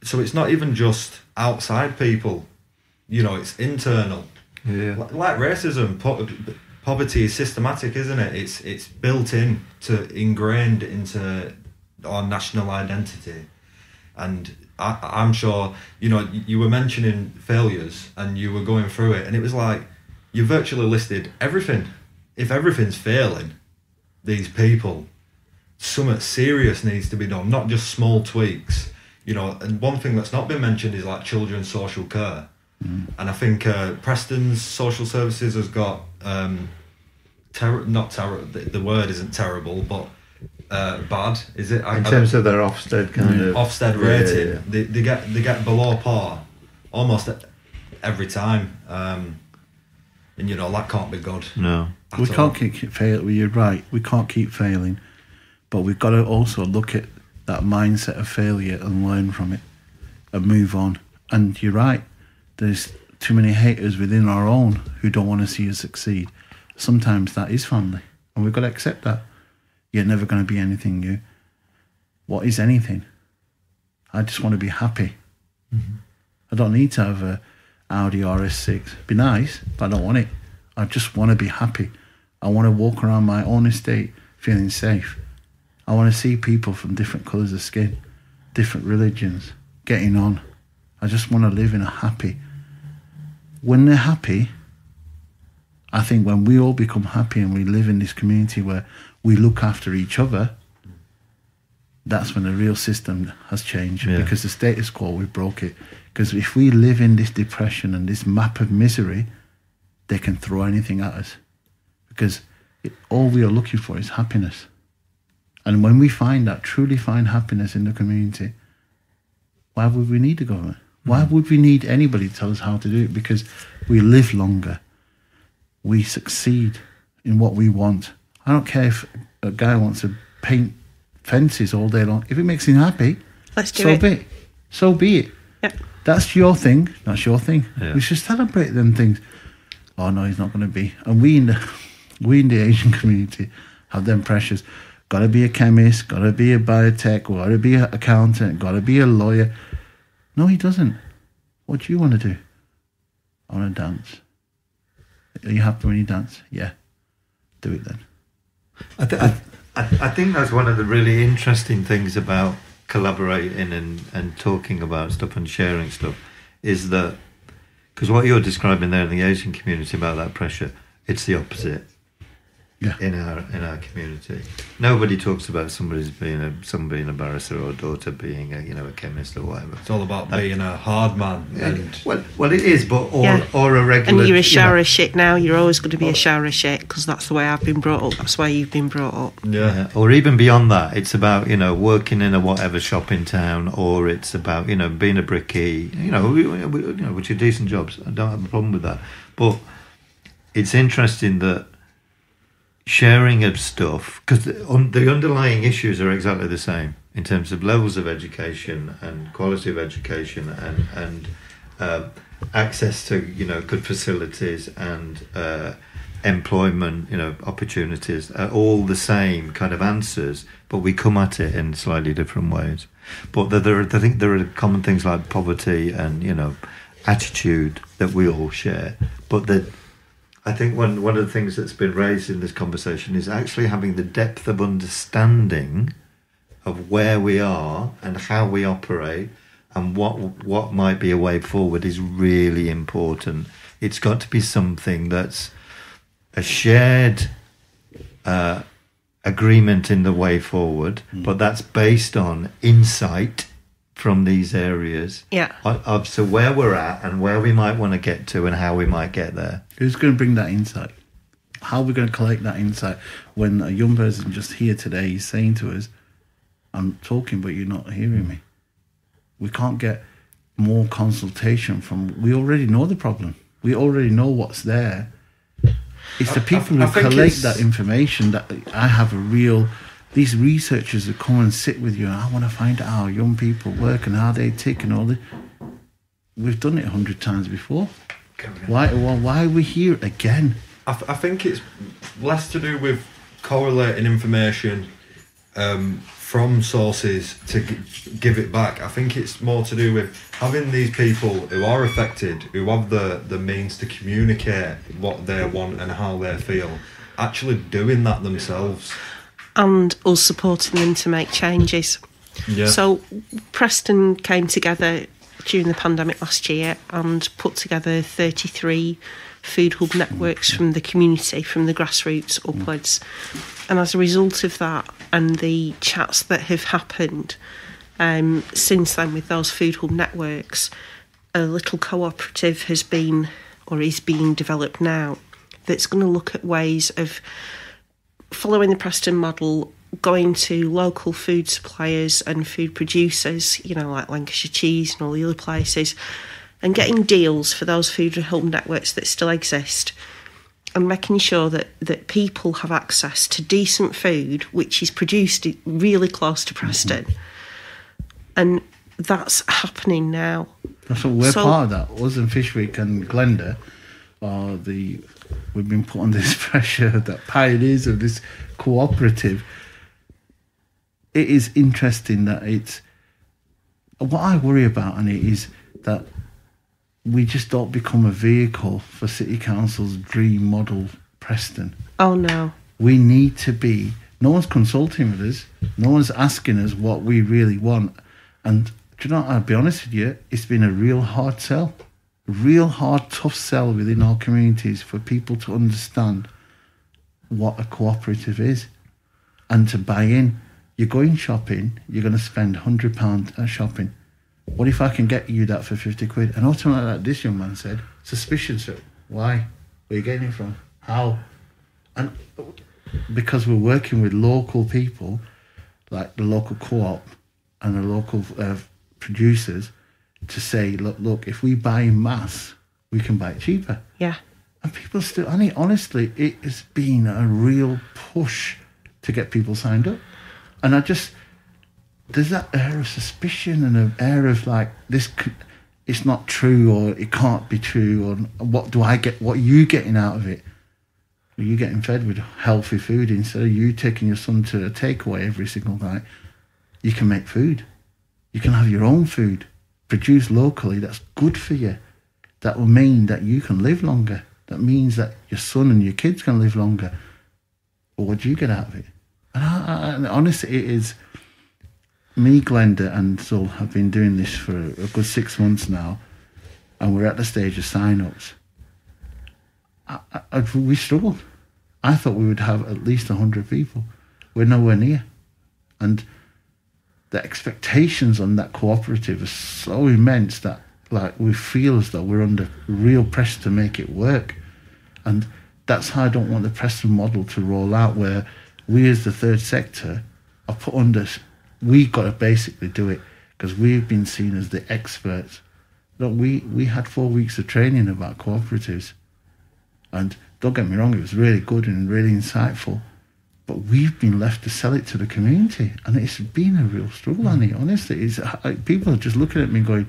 So it's not even just outside people, it's internal. Yeah. Like racism, poverty is systematic, isn't it? It's built ingrained into our national identity. And I'm sure, you were mentioning failures and you were going through it, and it was like, you virtually listed everything. If everything's failing, these people, something serious needs to be done, not just small tweaks. And one thing that's not been mentioned is like children's social care. Mm. And I think Preston's social services has got, the word isn't terrible, but bad, is it? In terms of their Ofsted kind of... Ofsted rating, yeah. They get below par almost every time. And that can't be good. No. We can't keep failing. You're right. We can't keep failing. But we've got to also look at that mindset of failure and learn from it and move on. And you're right. There's too many haters within our own who don't want to see us succeed. Sometimes that is family. And we've got to accept that. You're never going to be anything new. What is anything? I just want to be happy. Mm-hmm. I don't need to have a Audi RS6. Be nice, but I don't want it. I just want to be happy. I want to walk around my own estate feeling safe. I want to see people from different colours of skin, different religions, getting on. I just want to live in a happy. When they're happy, I think when we all become happy and we live in this community where we look after each other, that's when the real system has changed. Yeah. Because the status quo, we broke it. Because if we live in this depression and this map of misery, they can throw anything at us. Because all we are looking for is happiness. And when we truly find happiness in the community, why would we need the government? Why would we need anybody to tell us how to do it? Because we live longer. We succeed in what we want. I don't care if a guy wants to paint fences all day long. If it makes him happy, so be it. Yeah. That's your thing. That's your thing. Yeah. We should celebrate them things. Oh no, he's not going to be. And we in the Asian community have them pressures. Got to be a chemist. Got to be a biotech. Got to be an accountant. Got to be a lawyer. No, he doesn't. What do you want to do? I want to dance. Are you happy when you dance? Yeah. Do it then. I think that's one of the really interesting things about collaborating and talking about stuff and sharing stuff is that, because what you're describing there in the Asian community about that pressure, it's the opposite. Yeah. In our community, nobody talks about someone being a barrister or a daughter being a chemist or whatever. It's all about being a hard man. And well, it is, but or a regular. And you're a shower of shit now. You're always going to be a shower of shit because that's the way I've been brought up. That's why you've been brought up. Yeah. Or even beyond that, it's about working in a whatever shop in town, or it's about being a brickie. Which are decent jobs. I don't have a problem with that, but it's interesting that. Sharing of stuff, because the underlying issues are exactly the same in terms of levels of education and quality of education and access to good facilities and employment opportunities are all the same kind of answers, but we come at it in slightly different ways. But I think there are common things like poverty and attitude that we all share, but that. I think one of the things that's been raised in this conversation is actually having the depth of understanding of where we are and how we operate and what might be a way forward is really important. It's got to be something that's a shared agreement in the way forward, but that's based on insight from these areas of so where we're at and where we might want to get to and how we might get there. Who's going to bring that insight? How are we going to collect that insight when a young person just here today is saying to us, I'm talking but you're not hearing me? We can't get more consultation from... We already know the problem. We already know what's there. It's the people who collect that information that I have a real these researchers that come and sit with you, and I want to find out how young people work and how they tick and all this. We've done it 100 times before. Why are we here again? I think it's less to do with correlating information from sources to give it back. I think it's more to do with having these people who are affected, who have the means to communicate what they want and how they feel, actually doing that themselves. And us supporting them to make changes. Yeah. So Preston came together during the pandemic last year and put together 33 food hub networks from the community, from the grassroots upwards. And as a result of that and the chats that have happened since then with those food hub networks, a little cooperative has been, or is being developed now, that's going to look at ways of following the Preston model, going to local food suppliers and food producers, like Lancashire Cheese and all the other places, and getting deals for those food hub networks that still exist, and making sure that people have access to decent food which is produced really close to Preston. And that's happening now. So we're part of that. Us and Fish Week and Glenda we've been put under this pressure, that pioneers of this cooperative. It is interesting that it's... What I worry about, and it is that we just don't become a vehicle for City Council's dream model Preston. Oh, no. We need to be... No one's consulting with us. No one's asking us what we really want. And do you know what, I'll be honest with you, it's been a real hard sell. Real hard, tough sell within our communities for people to understand what a cooperative is and to buy in. You're going shopping, you're going to spend £100 at shopping. What if I can get you that for 50 quid? And ultimately, like this young man said, suspicion, sir. Why? Where are you getting it from? How? And because we're working with local people, like the local co-op and the local producers, to say, look, if we buy in mass, we can buy it cheaper. Yeah. And people still, honestly, it has been a real push to get people signed up. And there's that air of suspicion and an air of like, it's not true, or it can't be true, or what are you getting out of it? Are you getting fed with healthy food instead of you taking your son to a takeaway every single night? You can make food. You can have your own food. Produced locally, that's good for you. That will mean that you can live longer. That means that your son and your kids can live longer. But what do you get out of it? And honestly, it is... Me, Glenda and Zul have been doing this for a good 6 months now, and we're at the stage of sign-ups. We struggled. I thought we would have at least 100 people. We're nowhere near. And the expectations on that cooperative are so immense that we feel as though we're under real pressure to make it work. And that's how I don't want the Preston model to roll out, where we as the third sector are put under... We've got to basically do it because we've been seen as the experts. Look, we had 4 weeks of training about cooperatives, and don't get me wrong, it was really good and really insightful, but we've been left to sell it to the community, and it's been a real struggle, Annie. Honestly, people are just looking at me going,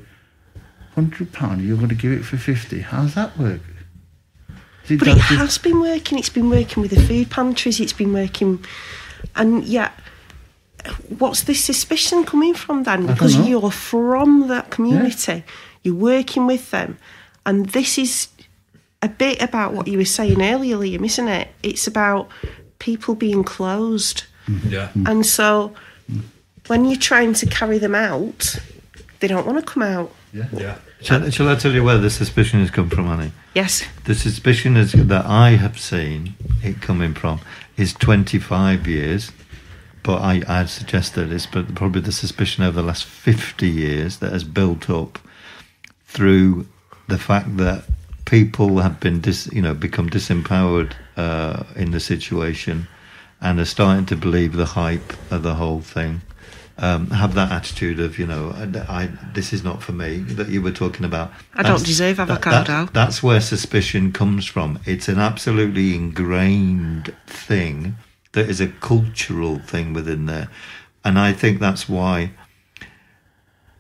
£100, you're going to give it for 50? How's that work? But it has been working. It's been working with the food pantries. It's been working, and yet... What's this suspicion coming from then? Because you're from that community, you're working with them, and this is a bit about what you were saying earlier, Liam, isn't it? It's about people being closed. Yeah. And so when you're trying to carry them out, they don't want to come out. Yeah. Shall I tell you where the suspicion has come from, Annie? Yes. The suspicion that I have seen it coming from is 25 years. But I'd suggest that it's probably the suspicion over the last 50 years that has built up through the fact that people have been become disempowered in the situation and are starting to believe the hype of the whole thing. Have that attitude of, this is not for me, that you were talking about. I don't deserve avocado. That's where suspicion comes from. It's an absolutely ingrained thing There is a cultural thing within there. And I think that's why,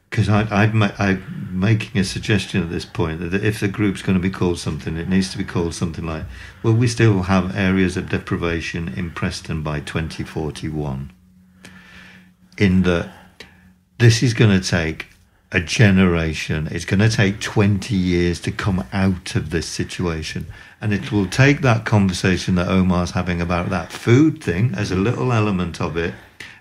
because I'm making a suggestion at this point that if the group's going to be called something, it needs to be called something like, well, we still have areas of deprivation in Preston by 2041. In that this is going to take a generation, it's going to take 20 years to come out of this situation. And it will take that conversation that Omar's having about that food thing as a little element of it.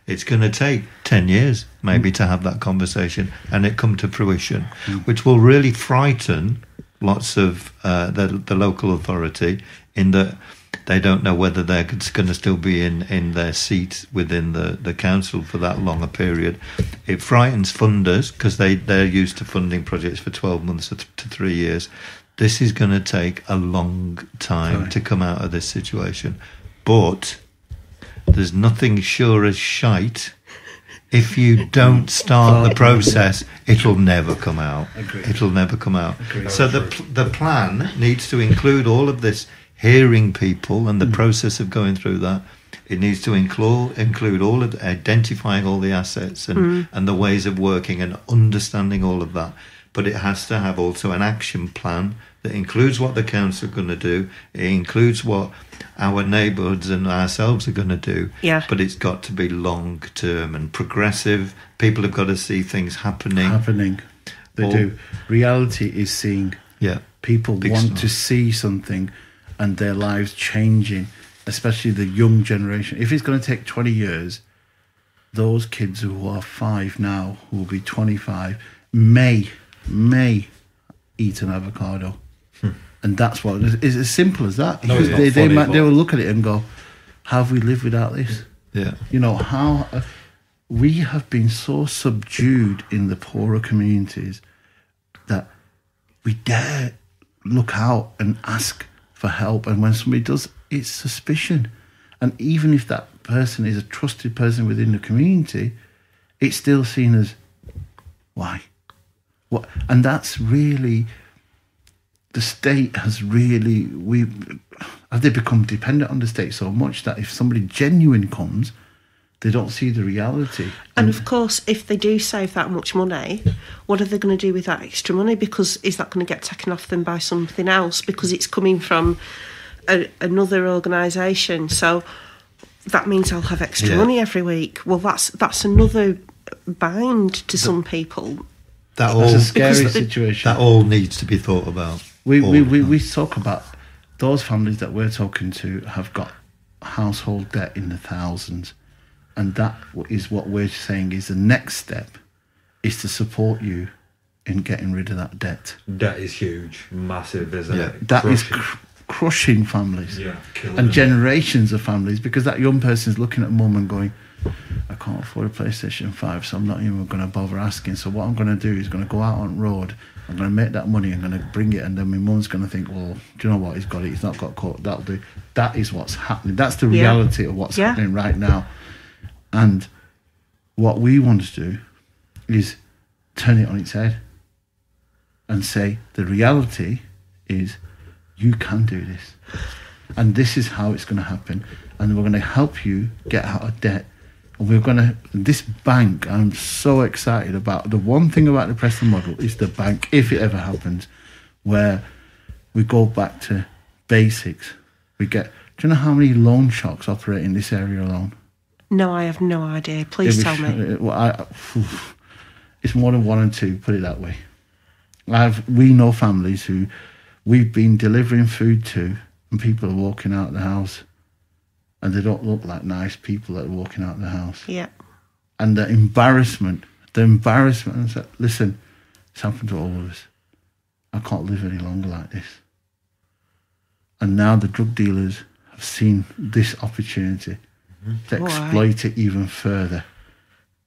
It's going to take 10 years maybe to have that conversation and it come to fruition, which will really frighten lots of the local authority in that they don't know whether they're going to still be in their seat within the council for that long a period. It frightens funders because they're used to funding projects for 12 months to 3 years. This is going to take a long time to come out of this situation. But there's nothing sure as shite. If you don't start the process, it'll never come out. Agreed. It'll never come out. Agreed. So the plan needs to include all of this, hearing people and the process of going through that. It needs to include all of identifying all the assets and the ways of working and understanding all of that. But it has to have also an action plan that includes what the council are going to do. It includes what our neighbourhoods and ourselves are going to do. Yeah. But it's got to be long term and progressive. People have got to see things happening. They do. Reality is seeing. Yeah. People want to see something and their lives changing, especially the young generation. If it's going to take 20 years, those kids who are 5 now, who will be 25, may eat an avocado. And that's what it's as simple as that. No, they will look at it and go, how have we lived without this? Yeah. You know, how we have been so subdued in the poorer communities that we dare look out and ask for help. And when somebody does, it's suspicion. And even if that person is a trusted person within the community, it's still seen as, why? What? And that's really, the state has really, have they become dependent on the state so much that if somebody genuine comes, they don't see the reality. And of course, if they do save that much money, what are they going to do with that extra money? Because is that going to get taken off them by something else? Because it's coming from another organisation. So that means I'll have extra money every week. Well, that's another bind to some people. That's a scary situation. That all needs to be thought about. We talk about those families that we're talking to have got household debt in the thousands. And that is what we're saying is the next step is to support you in getting rid of that debt. Debt is huge, massive, isn't it? That is crushing families and generations of families, because that young person is looking at mum and going, I can't afford a PlayStation 5, so I'm not even going to bother asking. So what I'm going to do is going to go out on the road, I'm going to make that money, I'm going to bring it, and then my mum's going to think, well, do you know what, he's got it, he's not got caught, that'll do. That is what's happening. That's the reality of what's happening right now. And what we want to do is turn it on its head and say the reality is you can do this. And this is how it's going to happen. And we're going to help you get out of debt. And we're going to, this bank, I'm so excited about. The one thing about the Preston model is the bank, if it ever happens, where we go back to basics. We get, do you know how many loan sharks operate in this area alone? No, I have no idea. Please tell me. It's more than 1 and 2, put it that way. We know families who we've been delivering food to, and people are walking out of the house, and they don't look like nice people that are walking out of the house. Yeah. And the embarrassment, and say, listen, it's happened to all of us. I can't live any longer like this. And now the drug dealers have seen this opportunity to exploit it even further,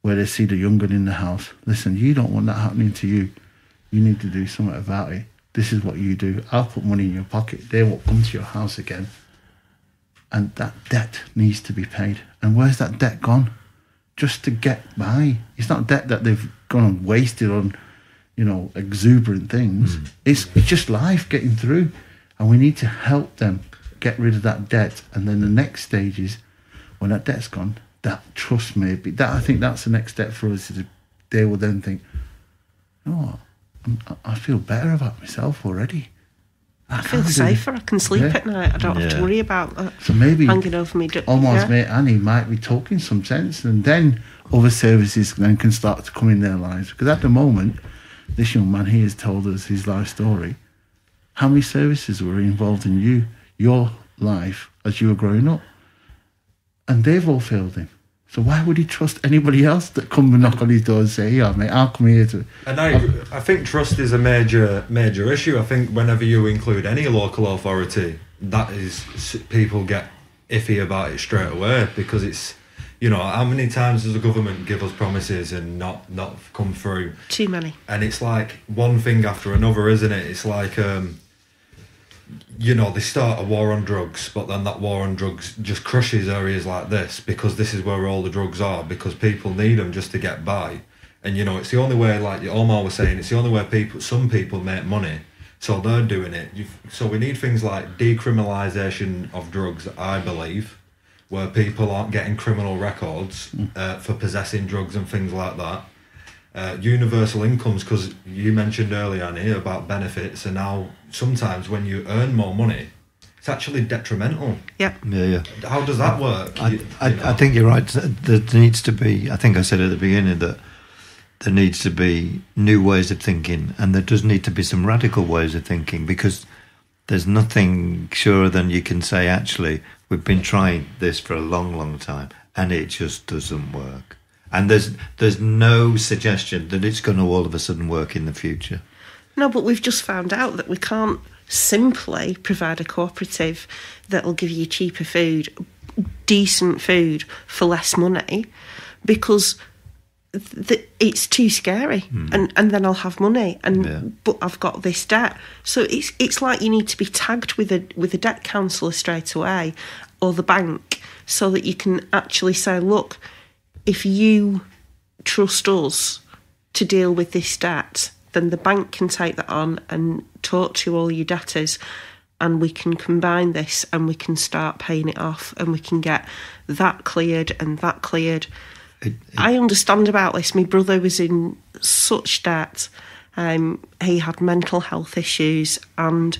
where they see the young gun in the house. Listen, you don't want that happening to you. You need to do something about it. This is what you do. I'll put money in your pocket. They won't come to your house again. And that debt needs to be paid. And where's that debt gone? Just to get by. It's not debt that they've gone and wasted on, exuberant things. It's just life getting through. And we need to help them get rid of that debt. And then the next stage is, when that debt's gone, that trust may be that. I think that's the next step for us. They will then think, you know what, I feel better about myself already. I feel safer. I can sleep at night. I don't have to worry about that. So maybe hanging over me. Omar's mate Annie might be talking some sense, and then other services then can start to come in their lives. Because at the moment, this young man here has told us his life story. How many services were involved in your life as you were growing up? And they've all failed him. So why would he trust anybody else that come and knock on his door and say, yeah, mate, I'll come here to... And I think trust is a major issue. I think whenever you include any local authority, that is, people get iffy about it straight away, because it's, you know, how many times does the government give us promises and not come through? Too many. And it's like one thing after another, isn't it? It's like... you know, they start a war on drugs, but then that war on drugs just crushes areas like this, because this is where all the drugs are, because people need them just to get by. And, you know, it's the only way, like Omar was saying, it's the only way some people make money, so they're doing it. So we need things like decriminalisation of drugs, I believe, where people aren't getting criminal records for possessing drugs and things like that. Universal incomes, because you mentioned earlier, Annie, about benefits, and now sometimes when you earn more money, it's actually detrimental. Yeah. How does that work? I think you're right. There needs to be, I think I said at the beginning that there needs to be new ways of thinking, and there does need to be some radical ways of thinking, because there's nothing surer than you can say, actually, we've been trying this for a long, long time, and it just doesn't work. And there's no suggestion that it's going to all of a sudden work in the future. No, but we've just found out that we can't simply provide a cooperative that will give you cheaper food, decent food for less money, because it's too scary. And then I'll have money, but I've got this debt. So it's like you need to be tagged with a debt counsellor straight away, or the bank, so that you can actually say, look, if you trust us to deal with this debt, then the bank can take that on and talk to all your debtors, and we can combine this and we can start paying it off, and we can get that cleared and that cleared. I understand about this. My brother was in such debt. He had mental health issues, and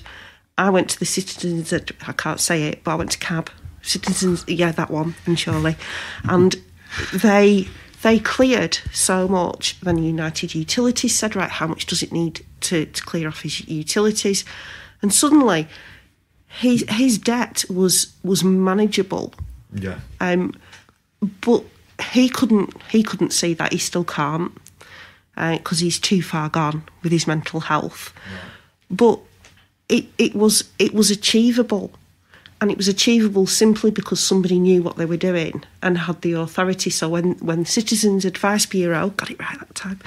I went to the Citizens, I can't say it, but I went to CAB. Citizens, yeah, that one, in Chorley. And they cleared so much. Then United Utilities said, right, how much does it need to clear off his utilities? And suddenly his debt was manageable. Yeah. But he couldn't see that. He still can't, because he's too far gone with his mental health. Yeah. But it was achievable. And it was achievable simply because somebody knew what they were doing and had the authority. So when Citizens Advice Bureau, got it right that time,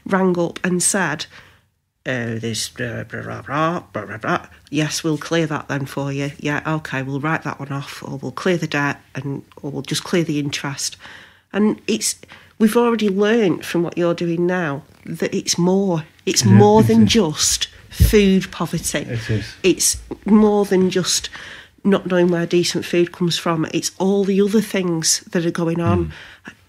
rang up and said, this blah, blah, blah, blah, blah, blah. Yes, we'll clear that then for you. Yeah, okay, we'll write that one off, or we'll clear the debt, or we'll just clear the interest. And we've already learned from what you're doing now that it's more. It's more than just food poverty. It is. It's more than just not knowing where decent food comes from. It's all the other things that are going on.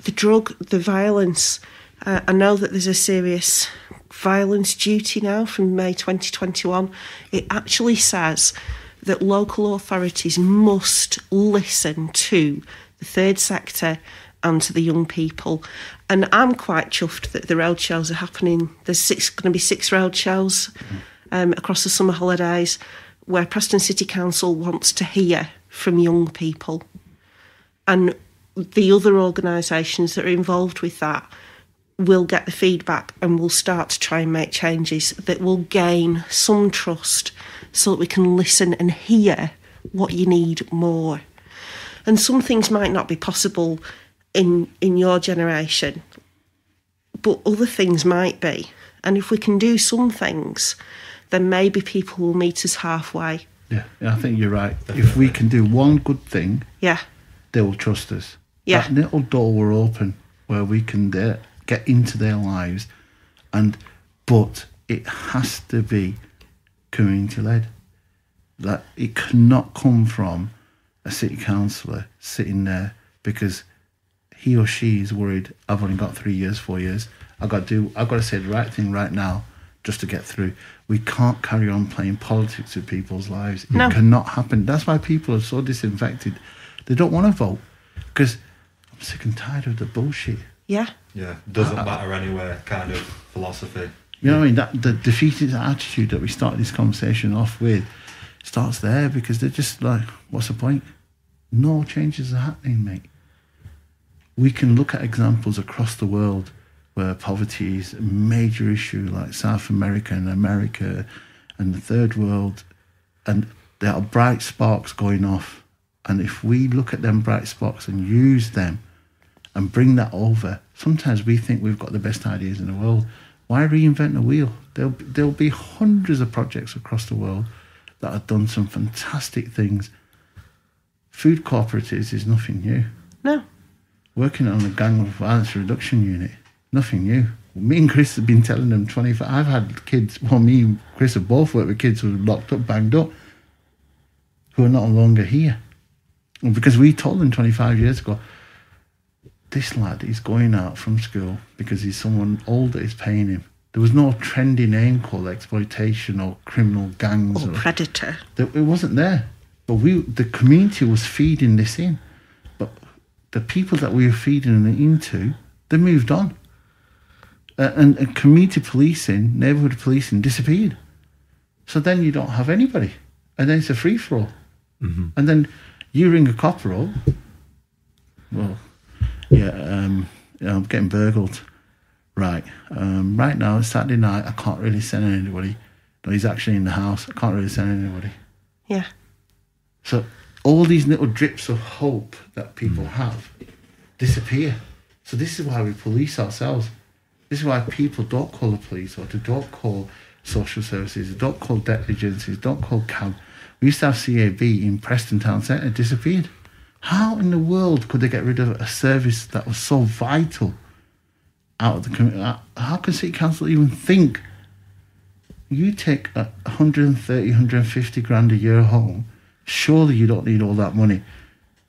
The drug, the violence. I know that there's a serious violence duty now from May 2021. It actually says that local authorities must listen to the third sector and to the young people. And I'm quite chuffed that the road shows are happening. There's going to be 6 road shows across the summer holidays, where Preston City Council wants to hear from young people. And the other organisations that are involved with that will get the feedback and will start to try and make changes that will gain some trust, so that we can listen and hear what you need more. And some things might not be possible in your generation, but other things might be. And if we can do some things, then maybe people will meet us halfway. Yeah, I think you're right. If we can do one good thing, they will trust us. Yeah. That little door will open where we can get into their lives, but it has to be community-led. That it cannot come from a city councillor sitting there because he or she is worried, I've only got 3 years, 4 years. I've got to say the right thing right now just to get through. We can't carry on playing politics with people's lives. No. It cannot happen. That's why people are so disinfected. They don't want to vote because I'm sick and tired of the bullshit. Yeah. Yeah, doesn't matter anyway kind of philosophy. You know what I mean? That the defeatist attitude that we started this conversation off with starts there, because they're just like, what's the point? No changes are happening, mate. We can look at examples across the world where poverty is a major issue, like South America and the third world, and there are bright sparks going off. And if we look at them bright sparks and use them and bring that over, sometimes we think we've got the best ideas in the world. Why reinvent the wheel? There'll be hundreds of projects across the world that have done some fantastic things. Food cooperatives is nothing new. No. Working on a gang violence reduction unit, nothing new. Me and Chris have been telling them 25. I've had kids, well, me and Chris have both worked with kids who are locked up, banged up, who are no longer here. And because we told them 25 years ago, this lad is going out from school because he's someone older is paying him. There was no trendy name called exploitation or criminal gangs. Or predator. It wasn't there. But the community was feeding this in. But the people that we were feeding it into, they moved on. And community policing, neighbourhood policing disappeared. So then you don't have anybody. And then it's a free-for-all. Mm-hmm. And then you ring a copper up. Well, yeah, I'm getting burgled. Right. Right now, it's Saturday night. I can't really send anybody. No, he's actually in the house. I can't really send anybody. Yeah. So all these little drips of hope that people have disappear. So this is why we police ourselves. This is why people don't call the police, or they don't call social services, they don't call debt agencies, don't call CAB. We used to have CAB in Preston Town Centre. It disappeared. How in the world could they get rid of a service that was so vital out of the community? How can City Council even think? You take 130, 150 grand a year home, surely you don't need all that money.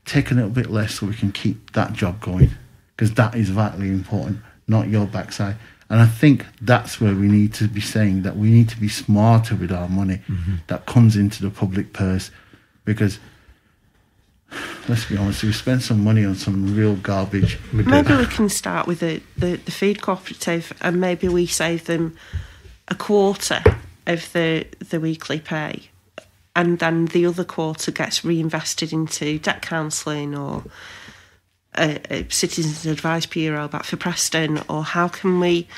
Take a little bit less so we can keep that job going, because that is vitally important, not your backside. And I think that's where we need to be saying that we need to be smarter with our money that comes into the public purse, because let's be honest, we spend some money on some real garbage. Maybe we can start with the food cooperative, and maybe we save them a quarter of the weekly pay, and then the other quarter gets reinvested into debt counselling or a Citizens Advice Bureau back for Preston. Or how can we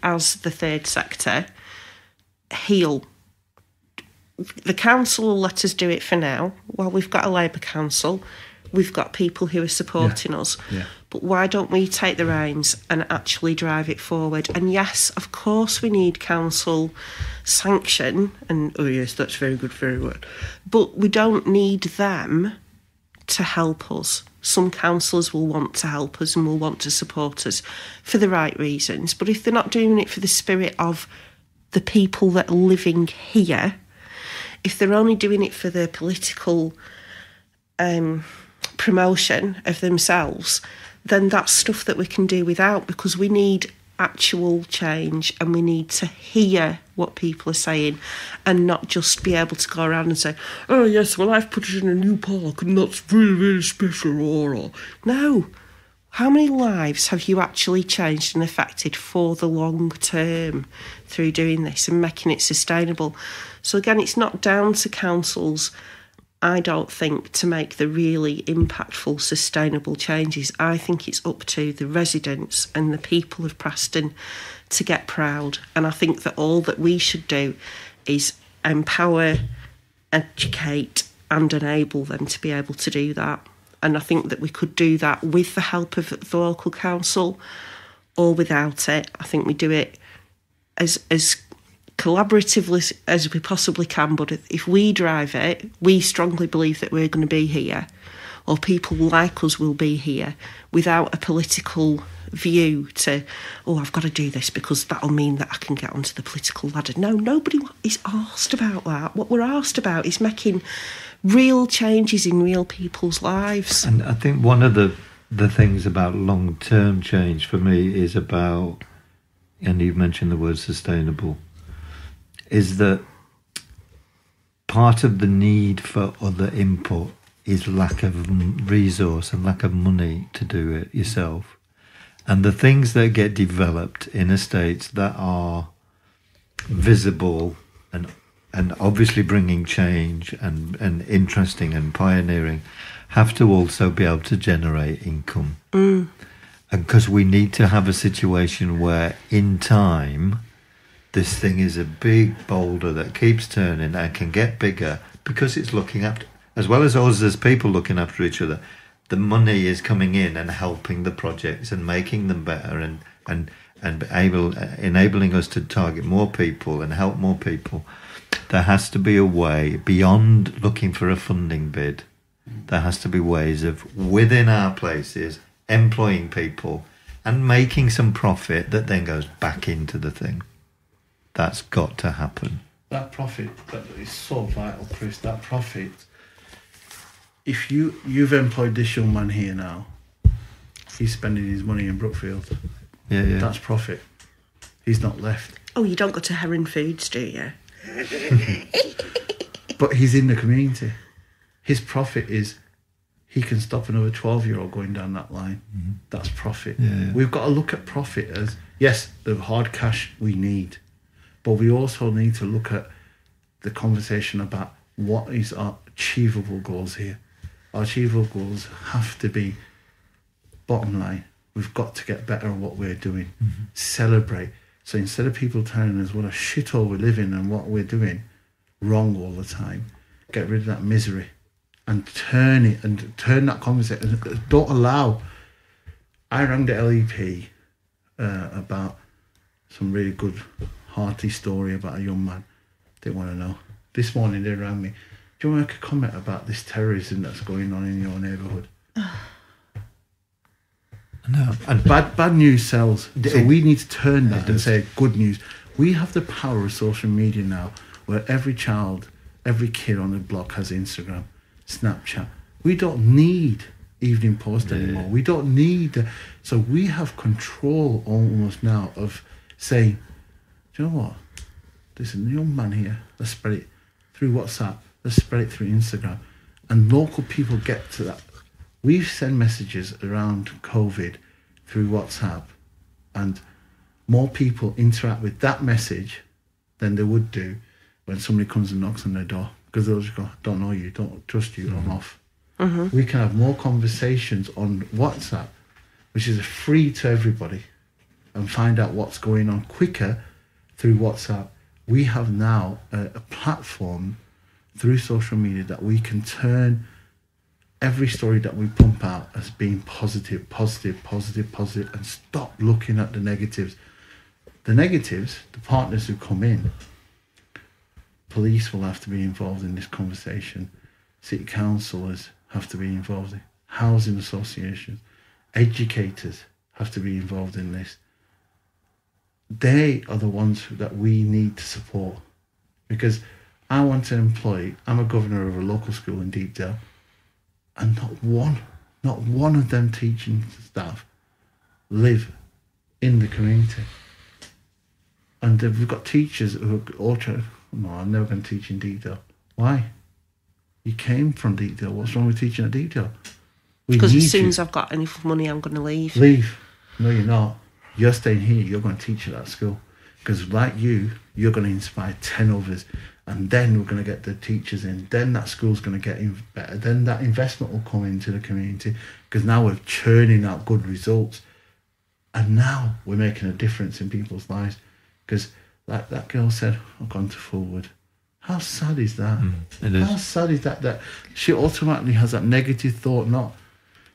as the third sector heal? The council will let us do it for now. Well, we've got a Labour council, we've got people who are supporting us. Yeah. But why don't we take the reins and actually drive it forward? And yes, of course we need council sanction, and oh yes, that's very good, very good. But we don't need them to help us. Some councillors will want to help us and will want to support us for the right reasons. But if they're not doing it for the spirit of the people that are living here, if they're only doing it for the political promotion of themselves, then that's stuff that we can do without, because we need actual change and we need to hear what people are saying and not just be able to go around and say, oh yes, well I've put it in a new park and that's really, really special. Or no. How many lives have you actually changed and affected for the long term through doing this and making it sustainable? So again, it's not down to councils, I don't think, to make the really impactful, sustainable changes. I think it's up to the residents and the people of Preston to get proud. And I think that all that we should do is empower, educate and enable them to be able to do that. And I think that we could do that with the help of the local council or without it. I think we do it as collaboratively as we possibly can, but if we drive it, we strongly believe that we're going to be here, or people like us will be here, without a political view to, oh, I've got to do this because that'll mean that I can get onto the political ladder. No, nobody is asked about that. What we're asked about is making real changes in real people's lives. And I think one of the things about long-term change for me is about, and you've mentioned the word sustainable, is that part of the need for other input is lack of resource and lack of money to do it yourself. And the things that get developed in estates that are visible and obviously bringing change and interesting and pioneering have to also be able to generate income. And because we need to have a situation where in time this thing is a big boulder that keeps turning and can get bigger because it's looking after, as well as us as people looking after each other, the money is coming in and helping the projects and making them better and enabling us to target more people and help more people. There has to be a way, beyond looking for a funding bid, there has to be ways of, within our places, employing people and making some profit that then goes back into the thing. That's got to happen. That profit, that is so vital, Chris. That profit, if you've employed this young man here now, he's spending his money in Brookfield. Yeah. That's profit. He's not left. Oh, you don't go to Heron Foods, do you? But he's in the community. His profit is he can stop another 12-year-old going down that line. Mm-hmm. That's profit. Yeah. We've got to look at profit as, yes, the hard cash we need, but we also need to look at the conversation about what is our achievable goals here. Our achievable goals have to be, bottom line, we've got to get better at what we're doing. Mm-hmm. Celebrate. So instead of people telling us what a shithole we live in and what we're doing wrong all the time, get rid of that misery and turn that conversation. Don't allow. I rang the LEP about some really good, hearty story about a young man. Didn't want to know. This morning they rang me. Do you want to make a comment about this terrorism that's going on in your neighbourhood? No. And bad news sells. So we need to turn that and say good news. We have the power of social media now where every child, every kid on the block has Instagram, Snapchat. We don't need Evening Post anymore. We don't need... So we have control almost now of saying, do you know what? There's a young man here. Let's spread it through WhatsApp. Let's spread it through Instagram. And local people get to that. We've sent messages around COVID through WhatsApp, and more people interact with that message than they would do when somebody comes and knocks on their door, because they'll just go, don't know you, don't trust you, I'm off. Mm-hmm. We can have more conversations on WhatsApp, which is free to everybody, and find out what's going on quicker through WhatsApp. We have now a platform through social media that we can turn every story that we pump out as being positive, and stop looking at the negatives. The negatives, the partners who come in, police will have to be involved in this conversation. City councillors have to be involved in, housing associations, educators have to be involved in this. They are the ones that we need to support, because I want to employ, I'm a governor of a local school in Deepdale, and not one of them teaching staff live in the community. And we've got teachers who are all trying, no, I'm never going to teach in Deepdale. Why? You came from Deepdale. What's wrong with teaching at Deepdale? Because as soon as I've got enough money, I'm going to leave. Leave. No, you're not. You're staying here. You're going to teach at that school. Because like you're going to inspire 10 others. And then we're going to get the teachers in. Then that school's going to get better. Then that investment will come into the community, because now we're churning out good results. And now we're making a difference in people's lives. Because like that girl said, I've gone to Fulwood. How sad is that? It is. How sad is that she automatically has that negative thought? Not,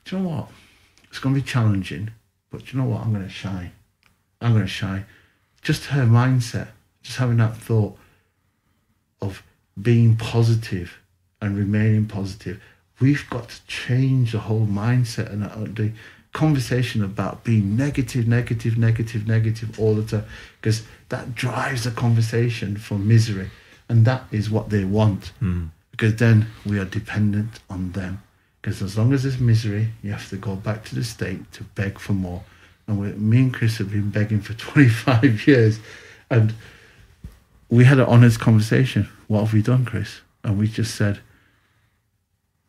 do you know what? It's going to be challenging, but do you know what? I'm going to shine. I'm going to shine. Just her mindset, just having that thought of being positive and remaining positive. We've got to change the whole mindset and the conversation about being negative all the time, because that drives the conversation for misery, and that is what they want. because then we are dependent on them. Because as long as there's misery, you have to go back to the state to beg for more. And me and Chris have been begging for 25 years. And we had an honest conversation. What have we done, Chris? And we just said,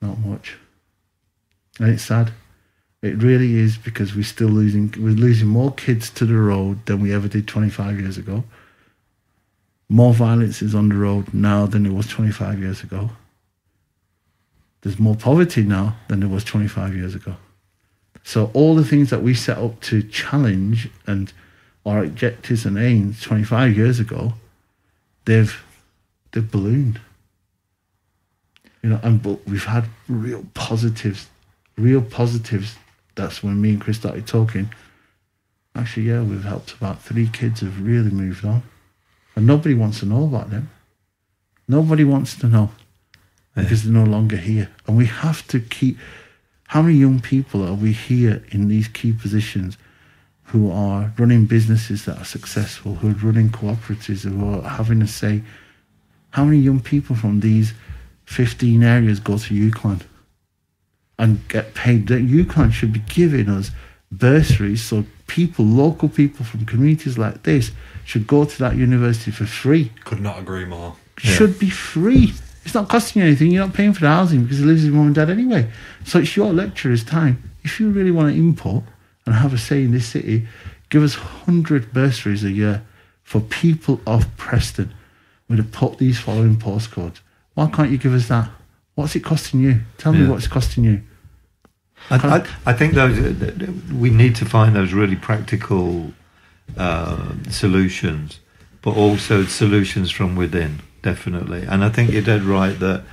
not much. And it's sad. It really is, because we're losing more kids to the road than we ever did 25 years ago. More violence is on the road now than it was 25 years ago. There's more poverty now than there was 25 years ago. So all the things that we set up to challenge and our objectives and aims 25 years ago, they've ballooned. But we've had real positives. That's when me and Chris started talking. Actually, yeah, we've helped about 3 kids have really moved on. And nobody wants to know about them. Nobody wants to know. Because they're no longer here. And we have to keep... How many young people are we here in these key positions who are running businesses that are successful, who are running cooperatives, who are having a say? How many young people from these 15 areas go to Youlean and get paid? That Youlean should be giving us bursaries, so local people from communities like this should go to that university for free. Could not agree more. Should be free. It's not costing you anything. You're not paying for the housing because he lives with mum and dad anyway. So it's your lecturer's time. If you really want to input and have a say in this city, give us 100 bursaries a year for people of Preston. We'd have put these following postcodes. Why can't you give us that? What's it costing you? Tell me what's costing you. I think we need to find those really practical solutions, but also solutions from within, definitely. And I think you're dead right that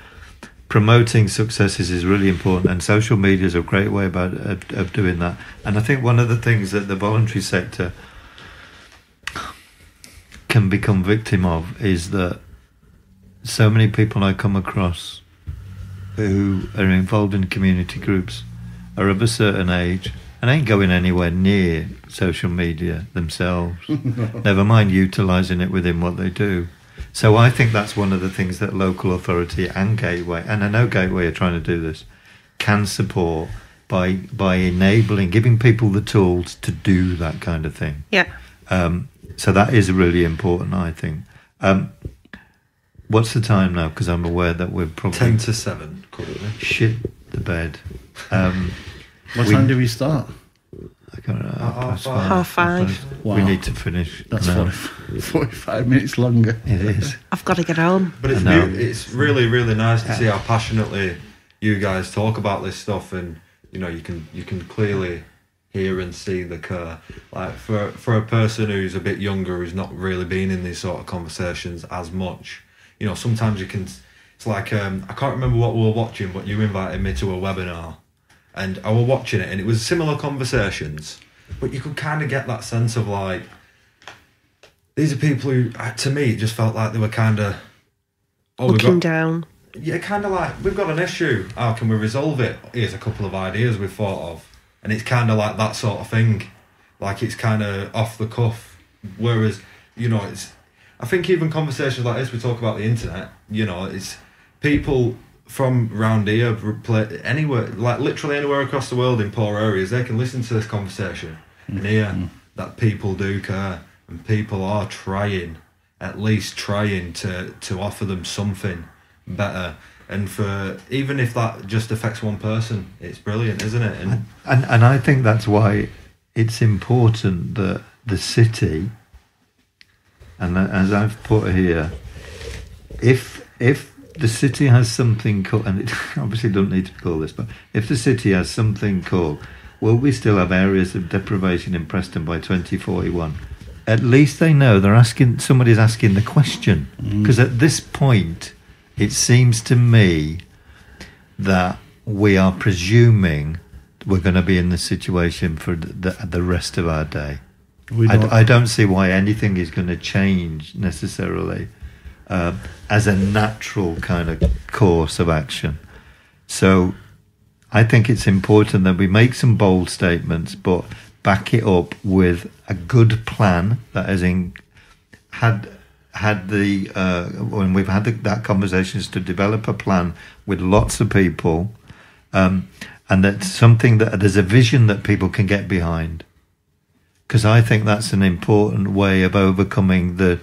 promoting successes is really important, and social media is a great way of doing that. And I think one of the things that the voluntary sector can become victim of is that so many people I come across who are involved in community groups are of a certain age and ain't going anywhere near social media themselves, never mind utilising it within what they do. So I think that's one of the things that local authority and Gateway, and I know Gateway are trying to do this, can support by enabling, giving people the tools to do that kind of thing. Yeah. So that is really important, I think. What's the time now? Because I'm aware that we're probably 10 to 7 currently. Shit the bed. What time do we start? I can't know. Half five. Wow. We need to finish. That's 45 minutes longer. It is. I've got to get home. But it's really, really nice to see how passionately you guys talk about this stuff, and you can clearly hear and see the care. Like for a person who's a bit younger, who's not really been in these sort of conversations as much, sometimes you can. It's like I can't remember what we were watching, but you invited me to a webinar. And I was watching it, and it was similar conversations, but you could kind of get that sense of like, these are people who, to me, it just felt like they were kind of looking down. Yeah, kind of like, we've got an issue. How can we resolve it? Here's a couple of ideas we've thought of, and it's kind of like that sort of thing, like it's kind of off the cuff. Whereas, it's, I think even conversations like this, we talk about the internet. It's people from round here, anywhere, like literally anywhere across the world in poor areas, they can listen to this conversation and hear that people do care, and people are at least trying to offer them something better. And for even if that just affects one person, it's brilliant, isn't it? And I think that's why it's important that the city, and as I've put here, if the city has something called, and it obviously don't need to be called this, but if the city has something called, will we still have areas of deprivation in Preston by 2041? At least they know somebody's asking the question. Because at this point, it seems to me that we are presuming we're going to be in this situation for the rest of our day. I don't see why anything is going to change necessarily. As a natural kind of course of action. So I think it's important that we make some bold statements, but back it up with a good plan that has had when we've had that conversation, is to develop a plan with lots of people, and that's something that there's a vision that people can get behind. Because I think that's an important way of overcoming the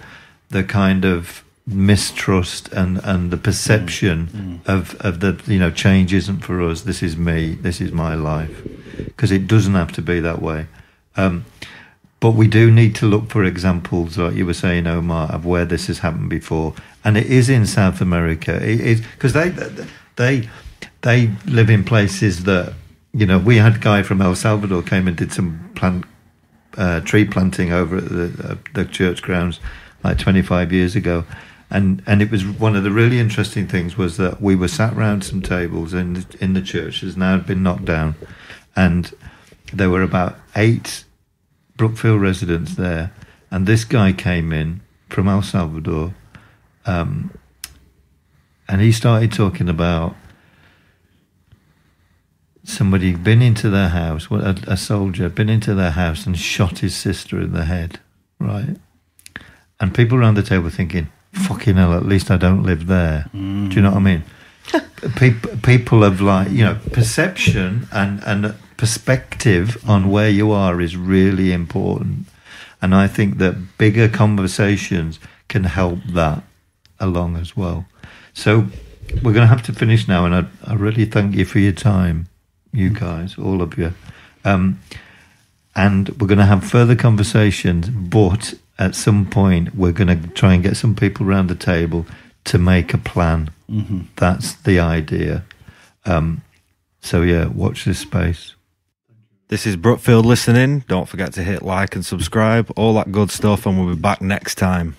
kind of mistrust and the perception of the, change isn't for us, this is me, this is my life. Because it doesn't have to be that way. But we do need to look for examples, like you were saying, Omar, of where this has happened before. And it is in South America. Because they live in places that, we had a guy from El Salvador came and did some tree planting over at the church grounds like 25 years ago, and it was one of the really interesting things was that we were sat round some tables in the church that's now been knocked down, and there were about 8 Brookfield residents there, and this guy came in from El Salvador, and he started talking about somebody had been into their house, a soldier had been into their house and shot his sister in the head, right? And people around the table were thinking, fucking hell, at least I don't live there. Do you know what I mean? People have perception and perspective on where you are is really important. And I think that bigger conversations can help that along as well. So we're going to have to finish now, and I really thank you for your time. You guys, all of you. And we're going to have further conversations, but at some point we're going to try and get some people around the table to make a plan. Mm-hmm. That's the idea. So yeah, watch this space. This is Brookfield Listening. Don't forget to hit like and subscribe, all that good stuff, and we'll be back next time.